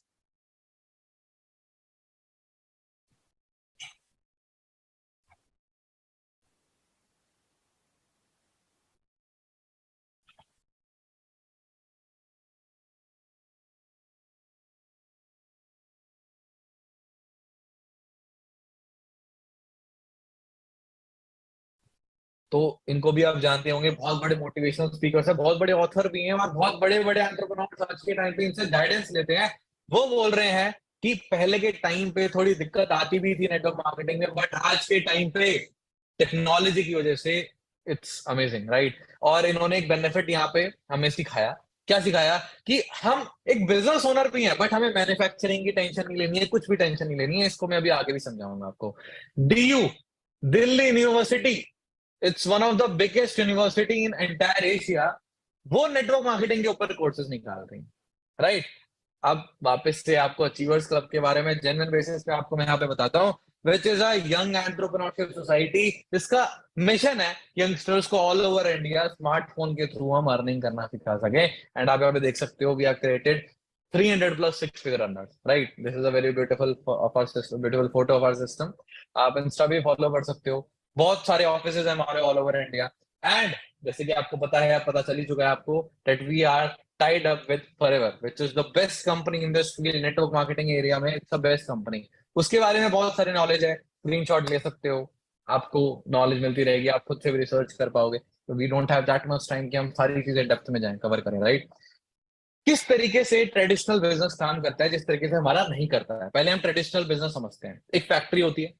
Speaker 1: तो इनको भी आप जानते होंगे, बहुत बड़े मोटिवेशनल स्पीकर्स हैं, बहुत बड़े ऑथर भी हैं, और बहुत बड़े बड़े एंटरप्रेन्योर्स आज के टाइम पे इनसे गाइडेंस लेते हैं। वो बोल रहे हैं कि पहले के टाइम पे थोड़ी दिक्कत आती भी थी नेटवर्क मार्केटिंग में, बट आज के टाइम पे टेक्नोलॉजी की वजह से इट्स अमेजिंग, राइट? और इन्होंने एक बेनिफिट यहाँ पे हमें सिखाया, क्या सिखाया? कि हम एक बिजनेस ओनर भी हैं, बट हमें मैन्युफैक्चरिंग की टेंशन नहीं लेनी है, कुछ भी टेंशन नहीं लेनी है। इसको मैं अभी आगे भी समझाऊंगा आपको। DU, Delhi university, it's one of the biggest university in entire Asia, वो नेटवर्क मार्केटिंग के ऊपर कोर्सेज निकाल रही है, राइट? अब वापस से आपको अचीवर्स क्लब के बारे में जेन्युइन बेसिस पे आपको मैं यहाँ पे बताता हूँ, which is a young entrepreneurship society, जिसका मिशन है यंगस्टर्स को ऑल ओवर इंडिया स्मार्टफोन के थ्रू हम अर्निंग करना सिखा सके। एंड आप यहाँ पे देख सकते हो, we are created 300 plus 6 figure runners, right? This is a very beautiful of our system, beautiful photo of our system. आप इंस्टा भी फॉलो कर सकते हो, बहुत सारे ऑफिस हैं हमारे ऑल ओवर इंडिया। एंड जैसे कि आपको पता है, पता चल ही चुका है आपको, that we are tied up with forever which is the best company in this field, network marketing area में इट्स द बेस्ट कंपनी। उसके बारे में बहुत सारी नॉलेज है, स्क्रीनशॉट ले सकते हो, आपको नॉलेज मिलती रहेगी, आप खुद से भी रिसर्च कर पाओगे। तो we don't have that much time कि हम सारी चीजें डेप्थ में जाएं, कवर करें, राइट। किस तरीके से ट्रेडिशनल बिजनेस काम करता है, जिस तरीके से हमारा नहीं करता है। पहले हम ट्रेडिशनल बिजनेस समझते हैं। एक फैक्ट्री होती है,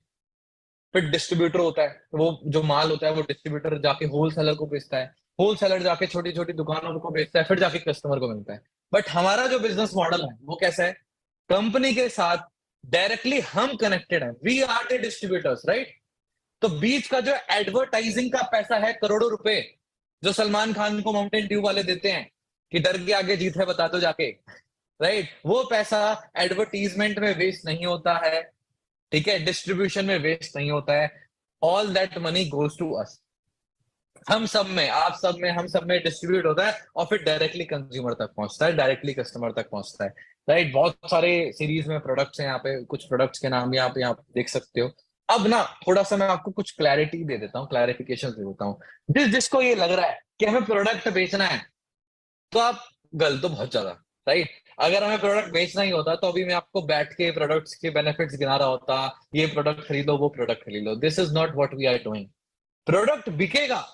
Speaker 1: फिर डिस्ट्रीब्यूटर होता है, तो वो जो माल होता है वो डिस्ट्रीब्यूटर जाके होलसेलर को बेचता है, होलसेलर जाके छोटी छोटी दुकानों को बेचता है, फिर जाके कस्टमर को मिलता है। बट हमारा जो बिजनेस मॉडल है वो कैसा है, कंपनी के साथ डायरेक्टली हम कनेक्टेड है, we are the distributors, right. तो बीच का जो एडवर्टाइजिंग का पैसा है, करोड़ों रुपए, जो सलमान खान को माउंटेन ड्यू वाले देते हैं कि डर के आगे जीत है बता दो जाके, राइट, वो पैसा एडवर्टीजमेंट में वेस्ट नहीं होता है, ठीक है, डिस्ट्रीब्यूशन में वेस्ट नहीं होता है। All that money goes to us, हम सब में, आप सब में, हम सब में डिस्ट्रीब्यूट होता है और फिर डायरेक्टली कंज्यूमर तक पहुंचता है, डायरेक्टली कस्टमर तक पहुंचता है, राइट। बहुत सारे सीरीज में प्रोडक्ट्स हैं, यहाँ पे कुछ प्रोडक्ट्स के नाम यहाँ पे आप देख सकते हो। अब ना थोड़ा सा मैं आपको कुछ क्लैरिटी दे देता हूँ, क्लैरिफिकेशन दे देता हूँ। जिसको ये लग रहा है कि हमें प्रोडक्ट बेचना है, तो आप गलत हो बहुत ज्यादा, राइट। अगर हमें प्रोडक्ट बेचना ही होता तो अभी मैं आपको बैठ के प्रोडक्ट्स के बेनिफिट्स गिना रहा होता, ये प्रोडक्ट खरीदो, वो प्रोडक्ट खरीदो। This is not what we are doing. Product बिकेगा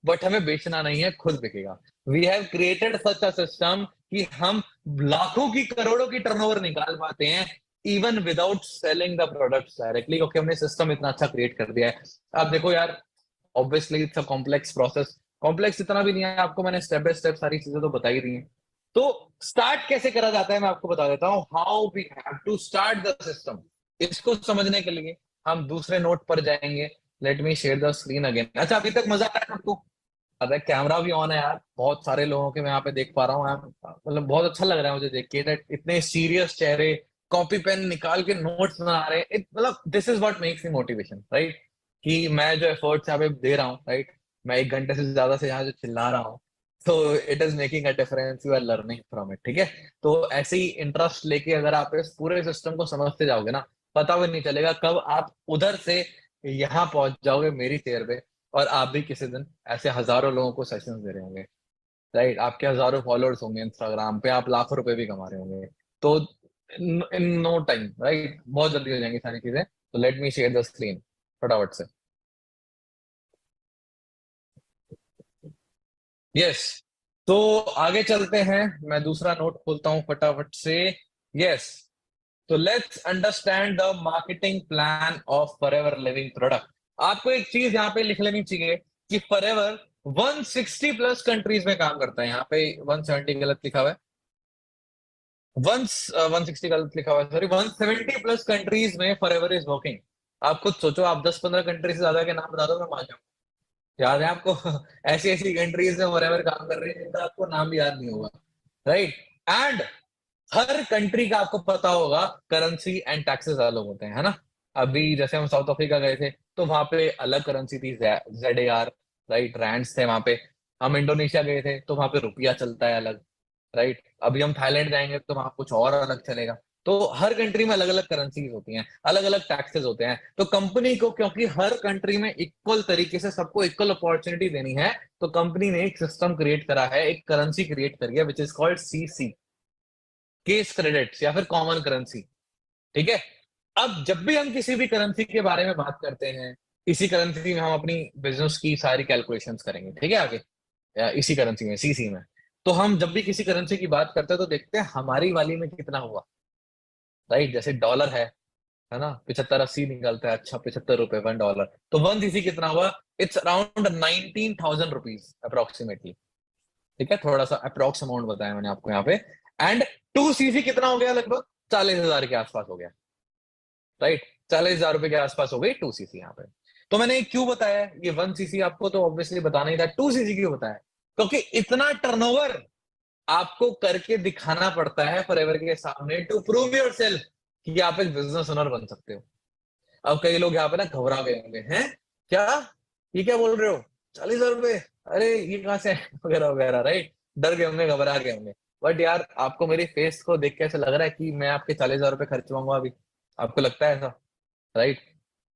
Speaker 1: बट हमें बेचना नहीं है, खुद बिकेगा। We have created such a system कि हम लाखों की, करोड़ों की टर्नओवर निकाल पाते हैं even without selling the products directly, क्योंकि हमने सिस्टम इतना अच्छा क्रिएट कर दिया है। आप देखो यार, obviously it's a complex process, complex इतना भी नहीं है, आपको मैंने स्टेप बाय स्टेप सारी चीजें तो बता ही दी हैं। तो स्टार्ट कैसे करा जाता है मैं आपको बता देता हूँ, how we have to start the system. इसको समझने के लिए हम दूसरे नोट पर जाएंगे। Let me share the screen again. अच्छा, अभी तक मजा आ रहा है आपको? अरे कैमरा भी ऑन है यार, बहुत सारे लोगों के मैं यहाँ पे देख पा रहा हूँ यार, मतलब बहुत अच्छा लग रहा है मुझे देख के that इतने सीरियस चेहरे, कॉपी पेन निकाल के नोट्स बना रहे हैं। मतलब this is what makes me motivation, right, कि मैं जो एफर्ट्स यहाँ पे दे रहा हूँ, राइट, मैं 1 घंटे से ज्यादा से यहाँ जो चिल्ला रहा हूँ, तो it is making a difference, you are learning from it, ठीक है। तो ऐसे ही इंटरेस्ट लेके अगर आप इस पूरे सिस्टम को समझते जाओगे ना, पता भी नहीं चलेगा कब आप उधर से यहाँ पहुंच जाओगे मेरी चेयर पे, और आप भी किसी दिन ऐसे हजारों लोगों को सेशंस दे रहे होंगे, राइट, आपके हजारों फॉलोअर्स होंगे इंस्टाग्राम पे, आप लाखों रुपए भी कमा रहे होंगे। तो इन नो टाइम, राइट, बहुत जल्दी हो जाएंगी सारी चीजें। तो let me share the screen फटाफट से। यस, तो आगे चलते हैं, मैं दूसरा नोट खोलता हूं फटाफट से। यस, तो let's understand the marketing plan of forever living product. आपको एक चीज यहाँ पे लिख लेनी चाहिए कि फॉरएवर 160 प्लस कंट्रीज में काम करता है। यहाँ पे 170 गलत लिखा हुआ है, वन 160 गलत लिखा हुआ है, सॉरी, 170 प्लस कंट्रीज में फॉरएवर इज वर्किंग। आप खुद सोचो, आप 10-15 कंट्री से ज्यादा के नाम बता दो, मैं मान जाऊँ। याद है आपको? ऐसी ऐसी कंट्रीज में फॉरएवर काम कर रही है जिनका आपको नाम भी याद नहीं होगा, राइट। एंड हर कंट्री का आपको पता होगा करेंसी एंड टैक्सेस अलग होते हैं, है ना। अभी जैसे हम साउथ अफ्रीका गए थे तो वहां पे अलग करेंसी थी, ZAR, राइट, रैंड्स थे वहां पे। हम इंडोनेशिया गए थे तो वहां पे रुपया चलता है अलग, राइट। अभी हम थाईलैंड जाएंगे तो वहां कुछ और अलग चलेगा। तो हर कंट्री में अलग अलग करेंसीज होती हैं, अलग अलग टैक्सेस होते हैं। तो कंपनी को, क्योंकि हर कंट्री में इक्वल तरीके से सबको इक्वल अपॉर्चुनिटी देनी है, तो कंपनी ने एक सिस्टम क्रिएट करा है, एक करेंसी क्रिएट करी है, विच is called CC, case credits या फिर कॉमन करेंसी, ठीक है। अब जब भी हम किसी भी करेंसी के बारे में बात करते हैं, इसी करेंसी में हम अपनी बिजनेस की सारी कैलकुलेशंस करेंगे, ठीक है, आगे इसी करेंसी में, CC में। तो हम जब भी किसी करेंसी की बात करते हैं तो देखते हैं हमारी वाली में कितना हुआ, राइट। जैसे डॉलर है ना, 75-80 निकलता है, अच्छा, 75 रुपए $1, तो 1 CC कितना हुआ? इट्स अराउंड 19,000 रुपीज अप्रोक्सीमेटली, ठीक है, थोड़ा सा अप्रोक्स अमाउंट बताया मैंने आपको यहाँ पे। एंड 2 CC कितना हो गया? लगभग 40,000 के आसपास हो गया, राइट। 40,000 रुपए के आसपास हो गई 2 CC यहाँ पे। तो मैंने क्यों बताया ये 1 CC आपको, तो ऑब्वियसली बताना ही था। 2 CC क्यों बताया? क्योंकि इतना टर्नओवर आपको करके दिखाना पड़ता है फॉरएवर के सामने, टू प्रूव योर सेल्फ कि आप एक बिजनेस ओनर बन सकते हो। अब कई लोग यहाँ पे ना घबरा गए होंगे, हैं क्या, ये क्या बोल रहे हो, 40,000 रुपए, अरे ये कहाँ से वगैरह वगैरह, राइट, डर गए होंगे, घबरा गए होंगे। बट यार, आपको मेरी फेस को देख के ऐसा लग रहा है कि मैं आपके 40,000 रुपए खर्चवाऊंगा अभी? आपको लगता है ऐसा? राइट,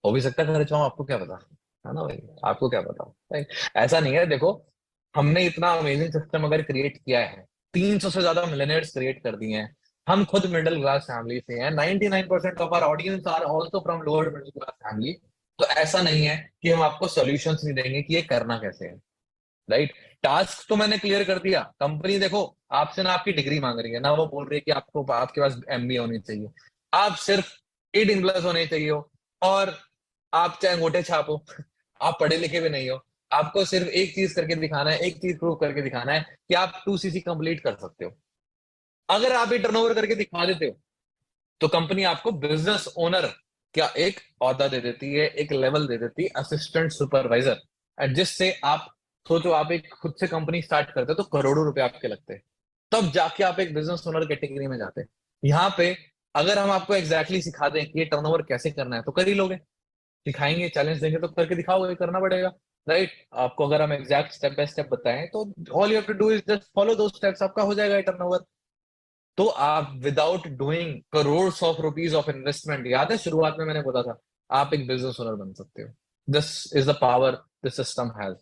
Speaker 1: हो भी सकता है खर्चवाऊं, आपको क्या पता, है ना भाई, आपको क्या पता भाई? ऐसा नहीं है, देखो हमने इतना अमेजिंग सिस्टम अगर क्रिएट किया है, 300 से ज्यादा मिलियनेयर्स क्रिएट कर दिए हैं, हम खुद मिडिल क्लास फैमिली से हैं, 99% of our audience are also from lower middle class family. तो ऐसा नहीं है कि हम आपको सॉल्यूशंस नहीं देंगे कि ये करना कैसे है, राइट? टास्क तो मैंने क्लियर कर दिया। कंपनी देखो आपसे ना आपकी डिग्री मांग रही है, ना वो बोल रही है कि आपको आपके पास एमबीए होनी चाहिए, आप सिर्फ 18+ होने चाहिए हो, और आप चाहे अंगूठे छापो, आप पढ़े लिखे भी नहीं हो, आपको सिर्फ एक चीज करके दिखाना है, एक चीज प्रूव करके दिखाना है कि आप 2cc कंप्लीट कर सकते हो। अगर आप ये टर्नओवर करके दिखा देते हो तो कंपनी आपको बिजनेस ओनर क्या एक औहदा दे देती है, एक लेवल दे देती है, असिस्टेंट सुपरवाइजर, जिससे आप सोचो, आप एक खुद से कंपनी स्टार्ट करते हो तो करोड़ों रुपए आपके लगते हैं, तब जाके आप एक बिजनेस ओनर कैटेगरी में जाते हैं। यहाँ पे अगर हम आपको एग्जैक्टली सिखा दें कि ये टर्नओवर कैसे करना है तो कर ही लोगे। सिखाएंगे, चैलेंज देंगे तो करके दिखाओगे, करना पड़ेगा, राइट? आपको अगर हम एग्जैक्ट स्टेप बाय स्टेप बताएं तो all you have to do is just follow दो स्टेप्स, आपका हो जाएगा टर्नओवर। तो आप without doing crore of rupees of investment, याद है शुरुआत में मैंने बोला था, आप एक बिजनेस ओनर बन सकते हो। This is the power this system has.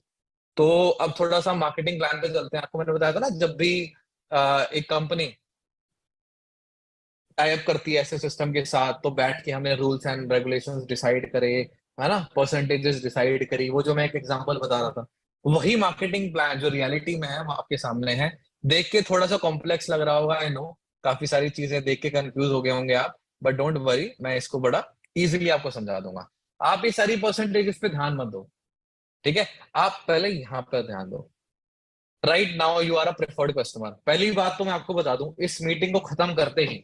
Speaker 1: तो अब थोड़ा सा मार्केटिंग प्लान पे चलते हैं। आपको मैंने बताया था ना, जब भी एक कंपनी टाइप करती है ऐसे सिस्टम के साथ, तो बैठ के हमने रूल्स एंड रेगुलेशंस डिसाइड करे, है ना, परसेंटेजेस डिसाइड करी, वो जो मैं एक एग्जांपल बता रहा था, वही मार्केटिंग प्लान जो रियलिटी में है वो आपके सामने है। देख के थोड़ा सा कॉम्प्लेक्स लग रहा होगा, आई नो, काफी सारी चीजें देख के कंफ्यूज हो गए होंगे आप, बट डोंट वरी, मैं इसको बड़ा इजीली आपको समझा दूंगा। आप ये सारी परसेंटेजेस पे ध्यान मत दो, ठीक है? आप पहले यहाँ पर ध्यान दो। Right now you are a preferred customer. पहली बात तो मैं आपको बता दूं, इस मीटिंग को खत्म करते ही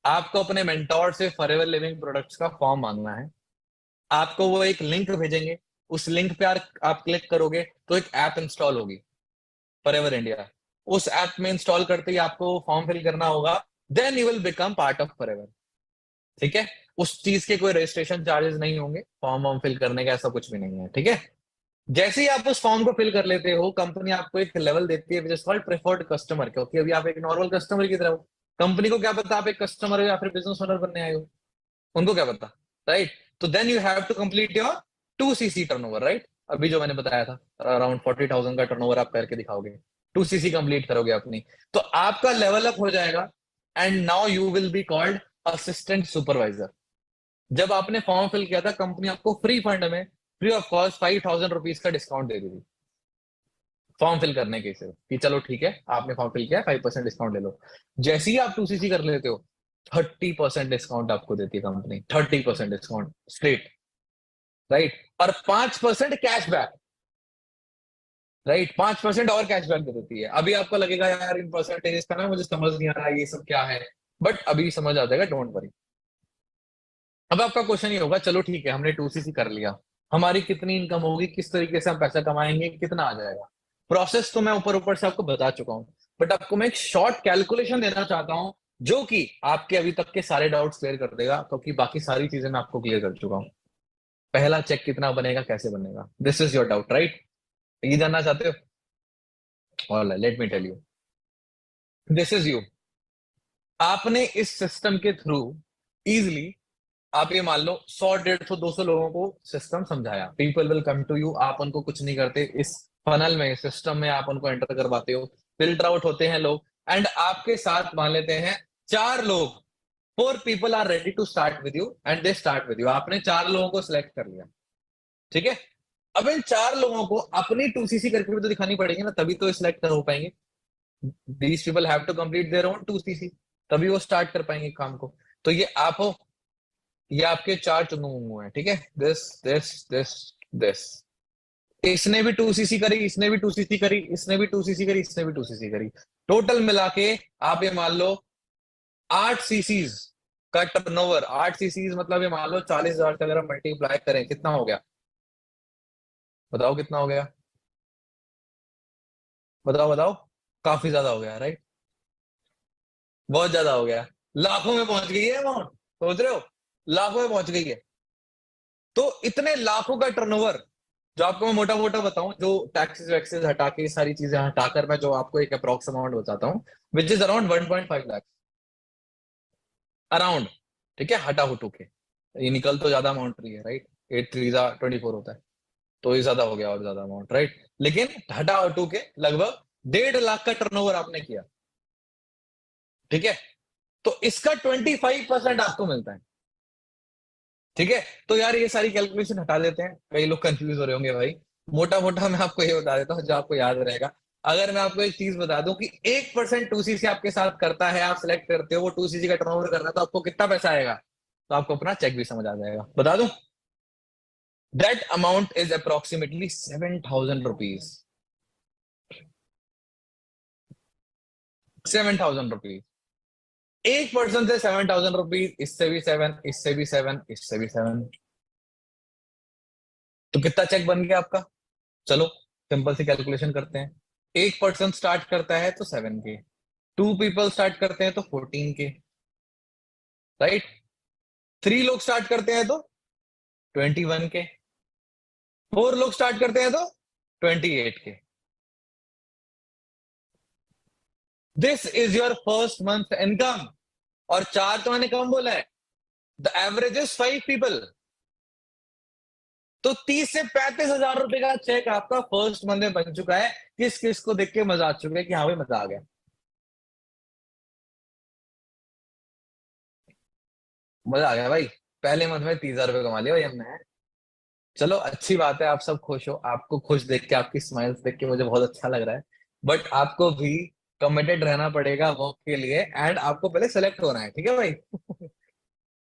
Speaker 1: आपको अपने मेंटोर से फॉरएवर लिविंग प्रोडक्ट्स का फॉर्म मांगना है। आपको वो एक लिंक भेजेंगे, उस लिंक पे आप क्लिक करोगे तो एक ऐप इंस्टॉल होगी, फॉरएवर इंडिया। उस ऐप में इंस्टॉल करते ही आपको फॉर्म फिल करना होगा, then you will become part of forever, ठीक है? उस चीज के कोई रजिस्ट्रेशन चार्जेस नहीं होंगे, फॉर्म वॉर्म फिल करने का ऐसा कुछ भी नहीं है, ठीक है? जैसे ही आप उस फॉर्म को फिल कर लेते हो, कंपनी आपको एक लेवल देती है विच इज कॉल्ड प्रेफर्ड कस्टमर, क्योंकि अभी आप एक नॉर्मल कस्टमर की तरह हो। कंपनी को क्या पता आप एक कस्टमर हो या फिर बिजनेस ओनर बनने आए हो, उनको क्या पता, राइट? तो then you have to complete your 2cc turnover, right? अभी जो मैंने बताया था, अराउंड 40,000 का टर्नओवर आप करके दिखाओगे, 2cc कंप्लीट करोगे अपनी, तो आपका लेवल अप हो जाएगा, and now you will be called assistant supervisor. जब आपने फॉर्म फिल किया था, कंपनी आपको फ्री फंड में, फ्री ऑफ कॉस्ट 5,000 रुपीज का डिस्काउंट दे दी थी फॉर्म फिल करने के सिर्फ, कि चलो ठीक है आपने फॉर्म फिल किया, 5% डिस्काउंट ले लो। जैसे ही आप 2cc कर लेते हो, 30% डिस्काउंट आपको देती है कंपनी, 30% डिस्काउंट स्ट्रेट, राइट? और 5% कैशबैक, राइट? 5% और कैशबैक दे देती है। अभी आपको लगेगा यार इन परसेंटेज का ना मुझे समझ नहीं आ रहा ये सब क्या है, बट अभी समझ आ जाएगा, डोंट वरी। अब आपका क्वेश्चन ये होगा, चलो ठीक है हमने 2cc कर लिया, हमारी कितनी इनकम होगी, किस तरीके से हम पैसा कमाएंगे, कितना आ जाएगा? प्रोसेस तो मैं ऊपर ऊपर से आपको बता चुका हूं, बट आपको मैं एक शॉर्ट कैलकुलेशन देना चाहता हूं जो कि आपके अभी तक के सारे डाउट्स क्लियर कर देगा, क्योंकि बाकी सारी चीजें मैं आपको क्लियर कर चुका हूं। पहला चेक कितना बनेगा, कैसे बनेगा, this is your doubt, right? ये जानना चाहते हो? Alright, let me tell you, this is you. आपने इस सिस्टम के थ्रू इजिली, आप ये मान लो 100, 150, 200 लोगों को सिस्टम समझाया, people will come to you, आप उनको कुछ नहीं करते, इस फनल में, सिस्टम में आप उनको एंटर करवाते हो, फिल्टर आउट होते हैं लोग, एंड आपके साथ मान लेते हैं 4 लोग, 4 people are ready to start with you and they start with you. आपने 4 लोगों को सिलेक्ट कर लिया, ठीक है? अब इन 4 लोगों को अपनी 2cc करके भी तो दिखानी पड़ेगी ना, तभी तो सिलेक्ट कर हो पाएंगे। These people have to complete their own 2cc, तभी वो स्टार्ट कर पाएंगे काम को। तो ये आप हो, ये आपके 4 चुनू हैं, ठीक है? दिस दिस दिस दिस, इसने भी 2cc करी, इसने भी 2cc करी, इसने भी 2cc करी, इसने भी 2cc करी, टोटल मिला के आप ये मान लो 8 सीसीज का टर्नओवर। 8 सीसीज मतलब ये मान लो 40,000 का अगर हम मल्टीप्लाई करें कितना हो गया, बताओ कितना हो गया, बताओ बताओ। काफी ज्यादा हो गया, राइट? बहुत ज्यादा हो गया, लाखों में पहुंच गई है अमाउंट, सोच रहे हो? लाखों में पहुंच गई है। तो इतने लाखों का टर्नओवर, जो आपको मैं मोटा मोटा बताऊं, जो टैक्सेस वैक्सेस हटा के, सारी चीजें हटाकर मैं जो आपको एक अप्रोक्स अमाउंट बताता हूँ, which is around 1.5 lakh, around, ठीक है? हटा हुटू के, ये निकल तो ज्यादा अमाउंट रही है, राइट? 8 3 24 होता है। तो ये ज्यादा हो गया और ज्यादा अमाउंट, राइट। लेकिन हटा हटू के लगभग 1.5 लाख का टर्नओवर आपने किया, ठीक है, तो इसका 25% आपको मिलता है, ठीक है। तो यार ये सारी कैलकुलेशन हटा देते हैं, कई लोग कंफ्यूज हो रहे होंगे भाई। मोटा मोटा मैं आपको ये बता देता हूँ जो आपको याद रहेगा। अगर मैं आपको एक चीज बता दूं कि 1% 2cc आपके साथ करता है, आप सिलेक्ट करते हो वो 2cc का टर्नओवर कर रहा है, तो आपको कितना पैसा आएगा, तो आपको अपना चेक भी समझ आ जाएगा। बता दूं, that amount is approximately 7,000 rupees. 7,000 rupees. 1% से 7,000 रुपीज, इससे भी 7, इससे भी 7, इससे भी 7, तो कितना चेक बन गया आपका। चलो सिंपल सी कैलकुलेशन करते हैं। 1 पर्सन स्टार्ट करता है तो 7 के, 2 पीपल स्टार्ट करते हैं तो 14 के, राइट। 3 लोग स्टार्ट करते हैं तो 21 के, 4 लोग स्टार्ट करते हैं तो 28 के। This is your first month income. और 4 तो मैंने कम बोला है, द एवरेज इज 5 पीपल। तो 30 से 35 हजार रुपए का चेक आपका फर्स्ट मंथ में बन चुका है। किस किस को देख के मजा आ चुका है कि हाँ भाई मजा आ गया। मजा आ गया भाई, पहले मंथ में 30 हजार रुपये कमा लिया भाई हमने। चलो अच्छी बात है, आप सब खुश हो, आपको खुश देख के, आपकी स्माइल्स देख के मुझे बहुत अच्छा लग रहा है। बट आपको भी कमिटेड रहना पड़ेगा वर्क के लिए, एंड आपको पहले सेलेक्ट होना है, ठीक है भाई।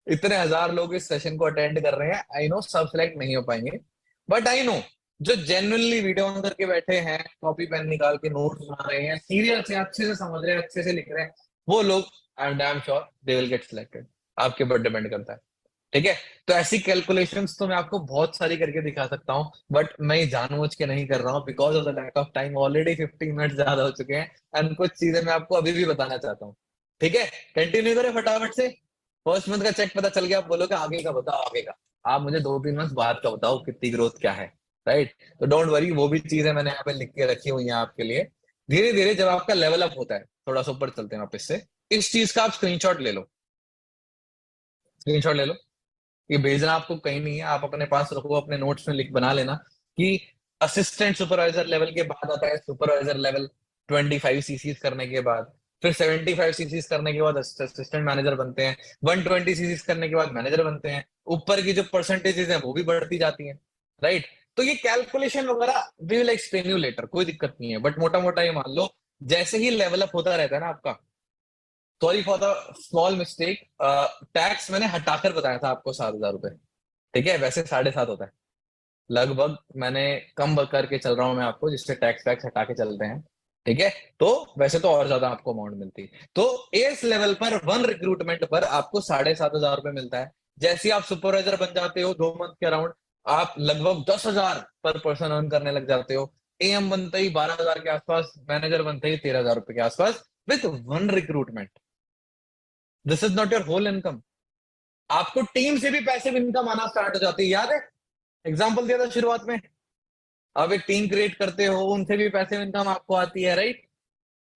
Speaker 1: इतने हजार लोग इस सेशन को अटेंड कर रहे हैं, आई नो सब सेलेक्ट नहीं हो पाएंगे, बट आई नो जो जेन्युइनली वीडियो ऑन करके बैठे हैं, कॉपी पेन निकाल के नोट्स बना रहे हैं, सीरियस से अच्छे से समझ रहे हैं, अच्छे से लिख रहे हैं, वो लोग I am damn sure they will get selected. आपके ऊपर डिपेंड करता है, ठीक है। तो ऐसी कैलकुलेशंस तो मैं आपको बहुत सारी करके दिखा सकता हूँ, बट मैं ये जानबूझ के नहीं कर रहा हूँ, because of the lack of time. Already 15 minute ज्यादा हो चुके हैं, एंड कुछ चीजें मैं आपको अभी भी बताना चाहता हूँ, ठीक है। कंटिन्यू करें फटाफट से। फर्स्ट मंथ का चेक पता चल गया, आप बोलोगे आगे का बताओ, आगे का। आप मुझे 2-3 मंथ बाद का बताओ कितनी ग्रोथ क्या है, राइट। तो डोंट वरी, वो भी चीजें मैंने यहाँ पे लिख के रखी हुई हैं आपके लिए। धीरे धीरे जब आपका लेवल अप होता है, थोड़ा सा ऊपर चलते हैं वापस से, इस चीज का आप स्क्रीनशॉट ले लो। स्क्रीनशॉट ले लो, ये भेजना आपको कहीं नहीं है, आप अपने पास रखो, अपने नोट्स में लिख बना लेना कि असिस्टेंट सुपरवाइजर लेवल के बाद आता है सुपरवाइजर लेवल। 25 सीसीज करने के बाद, फिर 75 सीसीज करने के बाद असिस्टेंट मैनेजर बनते हैं, 120 सीसीज करने के बाद मैनेजर बनते हैं। ऊपर की जो परसेंटेजेस है वो भी बढ़ती जाती हैं, राइट। तो ये कैलकुलेशन वगैरह we will explain you later, कोई दिक्कत नहीं है, बट मोटा मोटा ये मान लो, जैसे ही लेवल अप होता रहता है ना आपका, sorry for the small mistake, tax मैंने हटाकर बताया था आपको 7,000 रुपए, ठीक है, वैसे 7.5 होता है लगभग। मैंने कम करके चल रहा हूँ मैं आपको, जिससे टैक्स वैक्स हटा के चलते हैं, ठीक है। तो वैसे तो और ज्यादा आपको अमाउंट मिलती है। तो इस लेवल पर वन रिक्रूटमेंट पर आपको 7,500 रुपए मिलता है। जैसे ही आप सुपरवाइजर बन जाते हो 2 मंथ के अराउंड, आप लगभग 10,000 पर पर्सन अर्न करने लग जाते हो। एएम बनते ही 12,000 के आसपास, मैनेजर बनते ही 13,000 रुपए के आसपास, with one recruitment. This is not your whole income. आपको टीम से भी पैसिव इनकम आना स्टार्ट हो जाती है, याद है एग्जाम्पल दिया था शुरुआत में। आप एक टीम क्रिएट करते हो, उनसे भी पैसिव इनकम आपको आती है, राइट।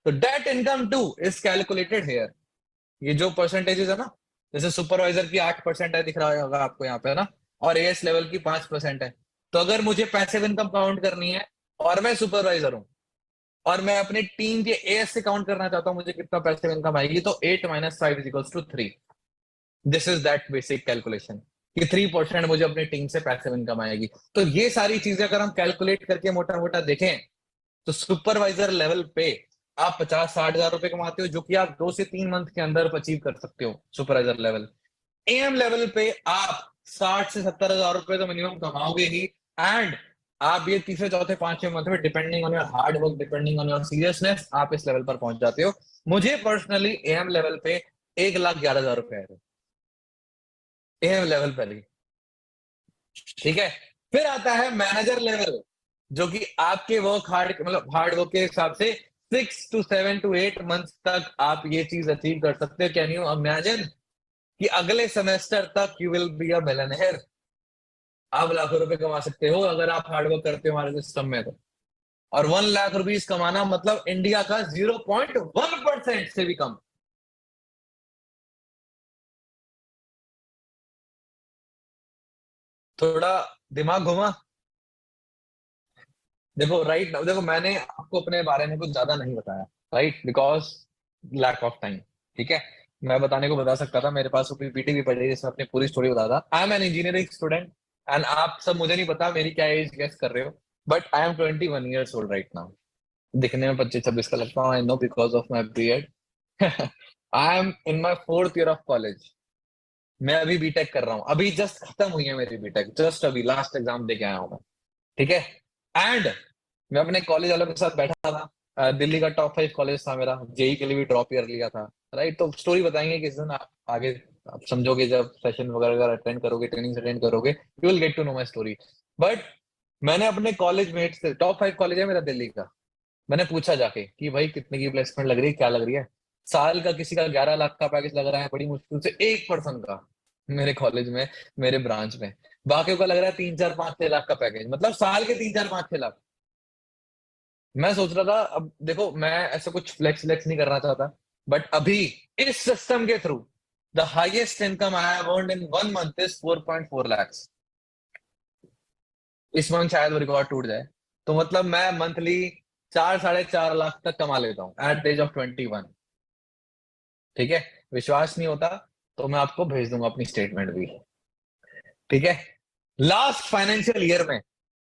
Speaker 1: तो that income two is calculated here. ये जो परसेंटेजेस है ना, जैसे सुपरवाइजर की 8% है, दिख रहा होगा आपको यहाँ पे ना, और एएस लेवल की 5% है। तो अगर मुझे पैसिव इनकम काउंट करनी है, और मैं सुपरवाइजर हूँ, और मैं अपनी टीम के एएस से काउंट करना चाहता हूँ मुझे कितना पैसिव इनकम आएगी, तो 8 - 5 = 3। This is that basic calculation, कि 3% मुझे अपनी टीम से पैसिव इनकम आएगी। तो ये सारी चीजें अगर हम कैलकुलेट करके मोटा मोटा देखें, तो सुपरवाइजर लेवल पे आप 50-60 हजार रुपए कमाते हो, जो कि आप 2 से 3 मंथ के अंदर अचीव कर सकते हो सुपरवाइजर लेवल। एएम लेवल पे आप 60 से 70 हजार रुपए तो मिनिमम कमाओगे ही। एंड आप ये तीसरे चौथे पांचवें मंथ में, depending on your hard work, depending on your seriousness, आप इस लेवल पर पहुंच जाते हो। मुझे पर्सनली एएम लेवल पे 1,11,000 रुपए आए थे, एएम लेवल पर ही, ठीक है। फिर आता है मैनेजर लेवल, जो कि आपके वर्क हार्ड, मतलब हार्ड वर्क के हिसाब से 6 to 7 to 8 मंथ तक आप ये चीज अचीव कर सकते हो। कैन यू इमेजिन कि अगले सेमेस्टर तक you will be a millionaire. आप लाखों रुपए कमा सकते हो अगर आप हार्ड वर्क करते हो हमारे सिस्टम में तो। और 1 लाख रुपीज कमाना मतलब इंडिया का 0.1% से भी कम। थोड़ा दिमाग घुमा। देखो राइट नाउ, देखो मैंने आपको अपने बारे में कुछ ज्यादा नहीं बताया, right, because lack of time. ठीक है, मैं बताने को बता सकता था, मेरे पास पीपीटी भी पड़ी है जिसमें अपनी पूरी स्टोरी बता था। I am an engineering student and आप सब, मुझे नहीं पता मेरी क्या एज गेस कर रहे हो, but I am 21 years old right now. दिखने में 25-26 का लगता हूँ, I know, because of my BEd. I am in my 4th year of college. मैं अभी बीटेक कर रहा हूँ, अभी जस्ट खत्म हुई है मेरी बीटेक, जस्ट अभी लास्ट एग्जाम दे के आया हूँ मैं। ठीक है, एंड मैं अपने कॉलेज वालों के साथ बैठा था। दिल्ली का टॉप 5 कॉलेज था मेरा, जेई के लिए भी ड्रॉप ईयर लिया था, राइट। तो स्टोरी बताएंगे किस दिन, आप आगे आप समझोगे, जब सेशन वगैरह अगर अटेंड करोगे, ट्रेनिंग अटेंड करोगे, you will get to know my story. But मैंने अपने कॉलेज मेट से, टॉप 5 कॉलेज है मेरा दिल्ली का, मैंने पूछा जाके कि भाई कितने की प्लेसमेंट लग रही है, क्या लग रही है। साल का किसी का 11 लाख का पैकेज लग रहा है बड़ी मुश्किल से, एक पर्सन का, मेरे कॉलेज में, मेरे ब्रांच में। बाकियों का लग रहा है 3-4-5-6 लाख का पैकेज, मतलब साल के 3-4-5-6 लाख। मैं सोच रहा था, अब देखो मैं ऐसा कुछ फ्लेक्स फ्लेक्स नहीं करना चाहता, बट अभी इस सिस्टम के through the highest income I have earned in 1 month is 4.4 lakhs। इस मंथ शायद वो रिकॉर्ड टूट जाए, तो मतलब मैं मंथली 4-4.5 लाख तक कमा लेता हूँ एट द एज ऑफ 21। ठीक है, विश्वास नहीं होता तो मैं आपको भेज दूंगा अपनी स्टेटमेंट भी। ठीक है, लास्ट फाइनेंशियल ईयर में,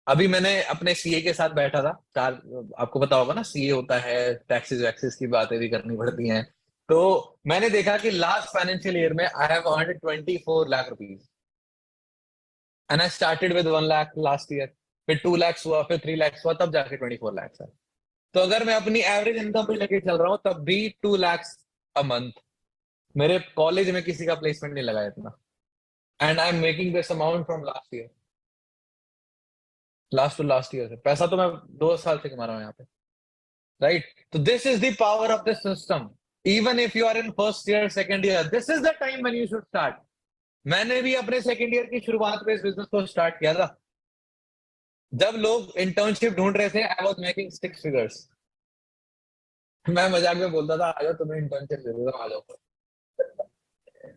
Speaker 1: अभी मैंने अपने सीए के साथ बैठा था चार, आपको पता होगा ना, सीए होता है, टैक्सेस वैक्सेस की बातें भी करनी पड़ती हैं। तो मैंने देखा कि लास्ट फाइनेंशियल ईयर में I have earned 24 lakh rupees, and I started with 1 lakh last year, फिर 2 lakhs हुआ, फिर 3 lakhs हुआ, तब जाके 24 lakhs है। तो अगर मैं अपनी एवरेज इनकम पे लेके चल रहा हूँ तब भी 2 lakhs अ मंथ। मेरे कॉलेज में किसी का प्लेसमेंट नहीं लगा इतना, and I am making this amount from last year, last to last year से पैसा तो मैं 2 साल से कमा रहा हूँ यहाँ पे, राइट। तो this is the power of the system. Even if you are in first year, second year, this is the time when you should start. मैंने भी अपने सेकंड ईयर की शुरुआत में इस बिजनेस को स्टार्ट किया था, जब लोग इंटर्नशिप ढूंढ रहे थे, आई वाज मेकिंग 6 फिगर्स। मैं मजाक में बोलता था, आ जाओ तुम्हें इंटर्नशिप दे देता हूं, आ जाओ,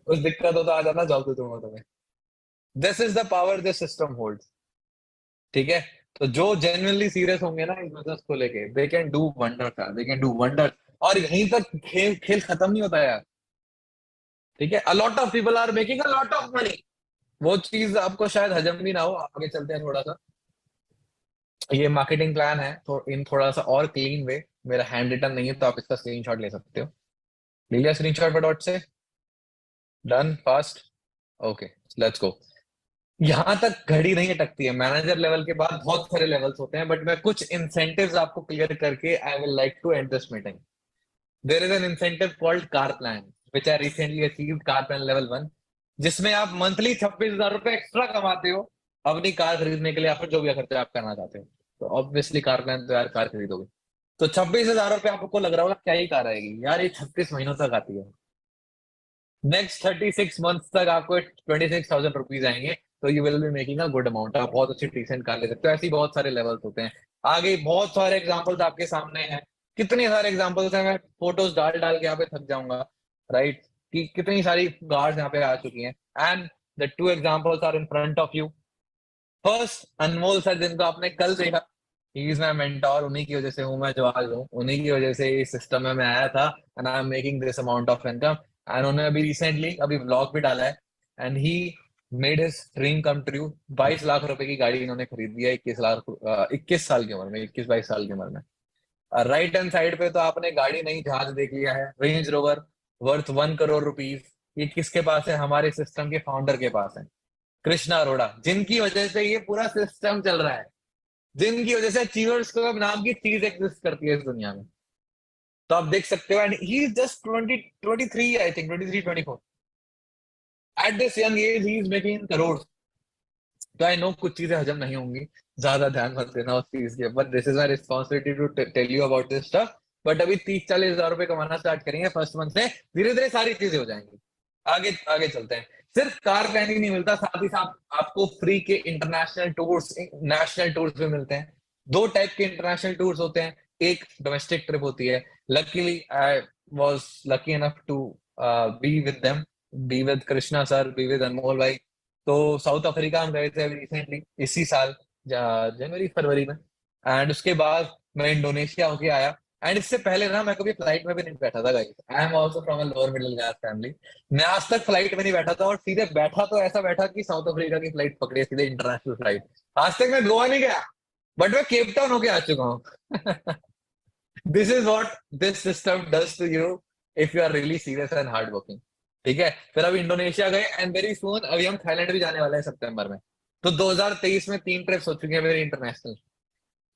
Speaker 1: कुछ दिक्कत हो तो आ जाना, जॉब दे दूंगा तुम्हें। This is the power this system holds. ठीक है, तो जो जेन्युइनली सीरियस होंगे ना इस बिजनेस को लेके, they can do wonder, they can do wonder. और यहीं तक खेल खेल खत्म नहीं होता यार। ठीक है, a lot of people are making a lot of money. वो चीज आपको शायद हजम भी ना हो, आगे चलते हैं थोड़ा सा। ये मार्केटिंग प्लान है तो इन थोड़ा सा और क्लीन वे, मेरा हैंड रिटन नहीं है तो आप इसका स्क्रीनशॉट ले सकते हो। ले लिया स्क्रीनशॉट पर डॉट से? Done fast. Okay, let's go. यहां तक घड़ी नहीं अटकती है, मैनेजर लेवल के बाद बहुत सारे लेवल्स होते हैं, बट मैं कुछ इंसेंटिव्स आपको क्लियर करके I will like to end this meeting. There is an incentive called car plan, which I recently achieved, car plan level 1, जिसमें आप मंथली 26,000 रुपए एक्स्ट्रा कमाते हो अपनी कार खरीदने के लिए, या फिर जो भी खर्चा आप करना चाहते हो। तो ऑब्वियसली कार प्लान तो यार कार खरीदोगे, तो 26,000 रुपए आपको लग रहा होगा क्या ही कार आएगी यार, ये 36 महीनों तक आती है। नेक्स्ट 36 मंथ्स तक आपको 26,000 रुपीज आएंगे, तो you will be making a good amount, आप बहुत अच्छी डिसेंट कार ले सकते हो। ऐसे ही बहुत सारे लेवल्स होते हैं, आगे बहुत सारे एग्जांपल्स आपके सामने हैं। कितने सारे एग्जांपल्स हैं, मैं फोटोज डाल डाल के यहाँ पे थक जाऊंगा, राइट, कि कितनी सारी कार्स यहाँ पे आ चुकी हैं। And the 2 examples are in front of you. First, Anmol sir, जिनको आपने कल देखा, ही इज माई मेंटोर, उन्हीं की वजह से हूँ मैं जो आज हूँ, उन्हीं की वजह से इस सिस्टम में मैं आया था, and I am making this amount of income. And उन्होंने अभी रिसेंटली अभी ब्लॉग भी डाला है, and he made his dream come true. 22 lakh रुपए की गाड़ी इन्होंने खरीद लिया, 21 लाख, 21 साल की उम्र में, 21-22 साल की उम्र में। राइट हैंड साइड पे तो आपने गाड़ी नहीं जहाज देख लिया है, range rover, worth 1 crore rupees. ये किसके पास है? हमारे सिस्टम के फाउंडर के पास है, कृष्णा अरोड़ा, जिनकी वजह से ये पूरा सिस्टम चल रहा है, जिनकी वजह से अचीवर्स को नाम की चीज एग्जिस्ट करती है इस दुनिया में। तो आप देख सकते हो, and he is just 20, 23, I think 23, 24। At this young age he is making crore. तो आई नो कुछ चीजें हजम नहीं होंगी, ज्यादा ध्यान मत देना उस चीज के ऊपर, this is my responsibility to tell you about this stuff. But अभी 30-40 हजार रुपए कमाना स्टार्ट करेंगे फर्स्ट मंथ से, धीरे धीरे सारी चीजें हो जाएंगी। आगे आगे चलते हैं। सिर्फ कार प्लान ही नहीं मिलता, साथ ही साथ आपको फ्री के इंटरनेशनल टूर्स, नेशनल टूर्स भी मिलते हैं। 2 टाइप के इंटरनेशनल टूर्स होते हैं, एक डोमेस्टिक ट्रिप होती है। Luckily I was lucky enough to be with them, be with Krishna sir, be with Anmol भाई। तो साउथ अफ्रीका हम गए थे अभी रिसेंटली, इसी साल जनवरी फरवरी में। एंड उसके बाद मैं इंडोनेशिया होके आया। एंड इससे पहले ना मैं कभी फ्लाइट में भी नहीं बैठा था guys. I am also from a lower middle class family. मैं आज तक फ्लाइट में नहीं बैठा था, और सीधे बैठा तो ऐसा बैठा कि साउथ अफ्रीका की फ्लाइट पकड़ी, सीधे इंटरनेशनल फ्लाइट। आज तक मैं गोवा नहीं गया, बट मैं केप टाउन होके आ चुका हूँ। This is what this system does to you if you are really serious and hard working. ठीक है, फिर अभी इंडोनेशिया गए, एंड वेरी सून अभी हम थाईलैंड भी जाने वाले हैं सितंबर में। तो 2023 में 3 ट्रिप्स हो चुकी हैं मेरी इंटरनेशनल।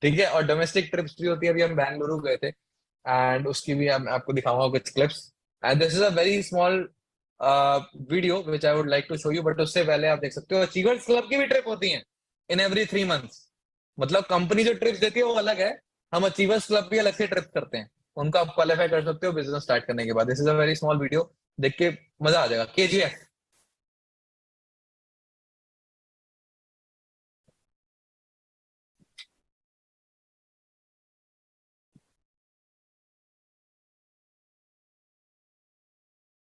Speaker 1: ठीक है, और डोमेस्टिक ट्रिप्स भी होती है। अभी हम बेंगलुरु गए थे, एंड उसकी भी मैं आपको दिखाऊंगा कुछ clips. And this is a very small video which I would like to show you, but उससे पहले आप देख सकते हो अचीवर्स क्लब की भी ट्रिप होती है इन एवरी 3 मंथ्स। मतलब कंपनी जो ट्रिप्स देती है वो अलग है, हम अचीवर्स क्लब भी अलग से ट्रिप करते हैं। उनको आप क्वालिफाई कर सकते हो बिजनेस स्टार्ट करने के बाद। This is a very small video, देख के मजा आ जाएगा। केजीएफ।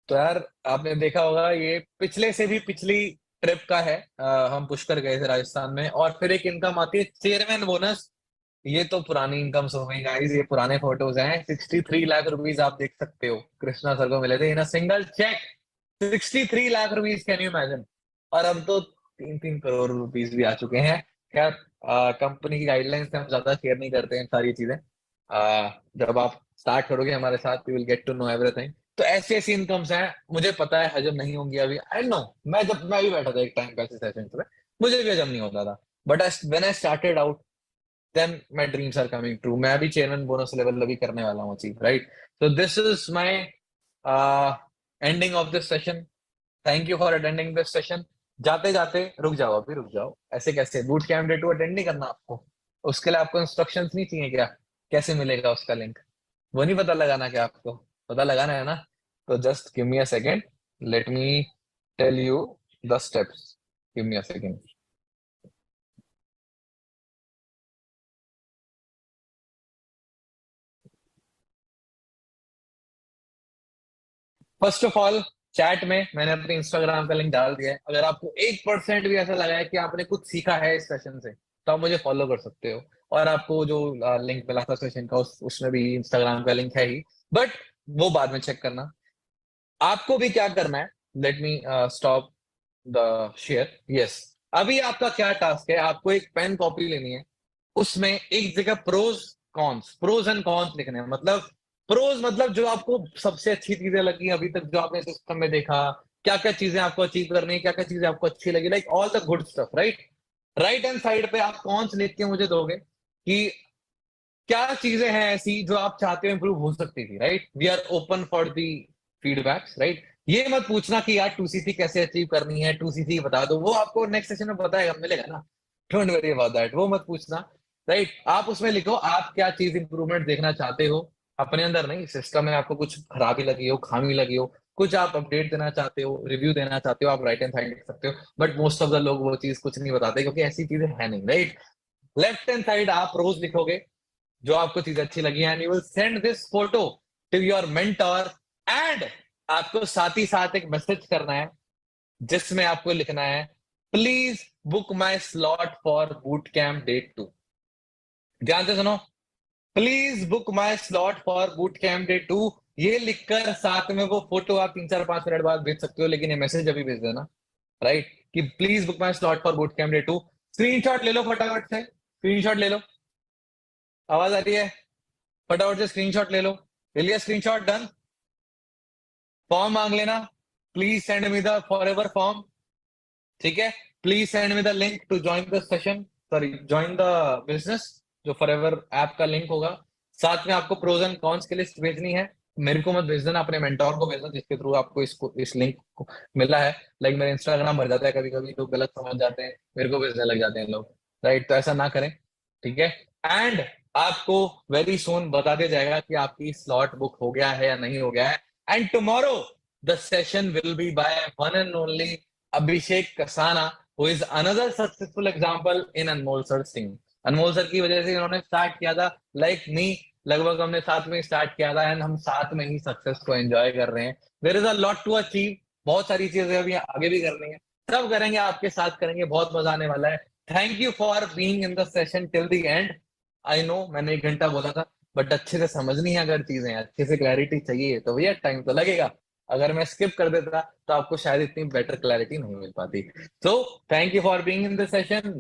Speaker 1: तो यार आपने देखा होगा, ये पिछले से भी पिछली ट्रिप का है। हम पुष्कर गए थे राजस्थान में, और फिर एक इनकम आती है चेयरमैन बोनस। ये तो पुरानी इनकम्स हो गई गाइस, ये पुराने फोटोज हैं। 63 लाख रुपीज आप देख सकते हो कृष्णा सर को मिले थे in a single cheque. 63 lakh rupees, can you imagine. और अब तो 3-3 करोड़ रुपीज भी आ चुके हैं। खैर, कंपनी की गाइडलाइंस से हम ज्यादा शेयर नहीं करते हैं सारी चीजें। जब आप स्टार्ट करोगे हमारे साथ, you will get to know everything. तो ऐसी ऐसी इनकम्स हैं, मुझे पता है हजम नहीं होंगी अभी, आई नो। मैं भी बैठा था एक टाइम पे ऐसे सेशंस में, मुझे भी हजम नहीं होता था। But when I started out, then my dreams are coming true. मैं भी चेयरमैन बोनस लेवल अभी करने वाला हूँ achieve, right. So this is my ending of this session. Thank you for attending this session. जाते जाते रुक जाओ, अभी रुक जाओ, ऐसे कैसे? बूट कैंप डे 2 अटेंड नहीं करना आपको? उसके लिए आपको इंस्ट्रक्शंस नहीं चाहिए क्या? कैसे मिलेगा उसका लिंक? वो नहीं पता लगाना क्या आपको? पता लगाना है ना? तो just give me a second, let me tell you the steps. Give me a second. First of all, chat में मैंने अपने इंस्टाग्राम का लिंक डाल दिया है। अगर आपको 1% भी ऐसा लगा है कि आपने कुछ सीखा है इस सेशन से, तो आप मुझे फॉलो कर सकते हो। और आपको जो लिंक मिला था सेशन का, उसमें भी इंस्टाग्राम का लिंक है ही, बट वो बाद में चेक करना। आपको भी क्या करना है, let me stop the share. Yes, अभी आपका क्या टास्क है, आपको एक पेन कॉपी लेनी है। उसमें एक जगह प्रोज एंड कॉन्स लिखने हैं। मतलब प्रोज मतलब जो आपको सबसे अच्छी चीजें लगी अभी तक, जो आपने सिस्टम में देखा, क्या क्या चीजें आपको अचीव करनी है, क्या क्या चीजें आपको अच्छी लगी, like all the good stuff, right. Right hand side पे आप कॉन्स लिख के मुझे दोगे कि क्या चीजें हैं ऐसी जो आप चाहते हो इंप्रूव हो सकती थी, right. We are open for the feedbacks, right. ये मत पूछना कि यार 2cc कैसे अचीव करनी है, 2cc बता दो, वो आपको नेक्स्ट सेशन में बताएगा, मिलेगा ना। डोंट वरी अबाउट दैट, वो मत पूछना। राइट, आप उसमें लिखो आप क्या चीज इंप्रूवमेंट देखना चाहते हो अपने अंदर, नहीं सिस्टम में आपको कुछ खराबी लगी हो, खामी लगी हो, कुछ आप अपडेट देना चाहते हो, रिव्यू देना चाहते हो, आप राइट हैंड साइड लिख सकते हो। बट मोस्ट ऑफ द लोग वो चीज कुछ नहीं बताते, क्योंकि ऐसी चीजें है नहीं, राइट। लेफ्ट हैंड साइड आप रोज लिखोगे जो आपको चीज अच्छी लगी, and you will send this photo to your mentor. And आपको साथ ही साथ एक मैसेज करना है, जिसमें आपको लिखना है, please book my slot for boot camp day 2। ध्यान से सुनो, please book my slot for boot camp day 2। ये लिखकर साथ में वो फोटो आप 3-4-5 मिनट बाद भेज सकते हो, लेकिन ये मैसेज अभी भेज देना, राइट। कि please book my slot for boot camp day 2। Screenshot ले लो फटाफट से, स्क्रीनशॉट ले लो। आवाज आ रही है? फटाफट से स्क्रीनशॉट ले लो। ले लिया स्क्रीनशॉट? डन। फॉर्म मांग लेना, please send me the forever form. ठीक है, please send me the link to join the session, sorry join the business, जो फॉर एवर ऐप का लिंक होगा। साथ में आपको प्रोज एंड कॉन्स की लिस्ट भेजनी है। मेरे को मत भेज देना, अपने मेंटोर को भेजना जिसके थ्रू आपको इसको इस लिंक को मिला है। लाइक मेरा इंस्टाग्राम भर जाता है कभी कभी, लोग गलत समझ जाते हैं, मेरे को भेजने लग जाते हैं लोग, राइट। तो ऐसा ना करें, ठीक है। एंड आपको वेरी सून बता दिया जाएगा कि आपकी स्लॉट बुक हो गया है या नहीं हो गया है। And tomorrow the session will be by one and only Abhishek Kasana, who is another successful example in Anmol sir Singh. Anmol sir की वजह से इन्होंने स्टार्ट किया था, लाइक मी। लगभग हमने साथ में स्टार्ट किया था, एंड हम साथ में ही सक्सेस को एंजॉय कर रहे हैं। There is a lot to achieve, बहुत सारी चीजें अभी आगे भी करनी है, सब करेंगे, आपके साथ करेंगे, बहुत मजा आने वाला है। Thank you for being in the session till the and. I no मैंने 1 घंटा बोला था, बट अच्छे से समझनी है अगर चीजें, अच्छे से क्लैरिटी चाहिए तो भैया टाइम तो लगेगा। अगर मैं स्किप कर देता तो आपको शायद इतनी बेटर क्लैरिटी नहीं मिल पाती। So thank you for being in this session.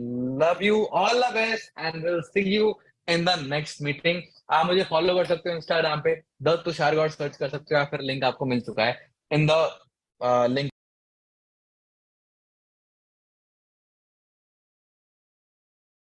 Speaker 1: Love you. All the best, and we'll see you in the next meeting. आप मुझे फॉलो कर सकते हो इंस्टाग्राम पे, द तुषार गौड़ सर्च कर सकते हो, या फिर लिंक आपको मिल चुका है इन द लिंक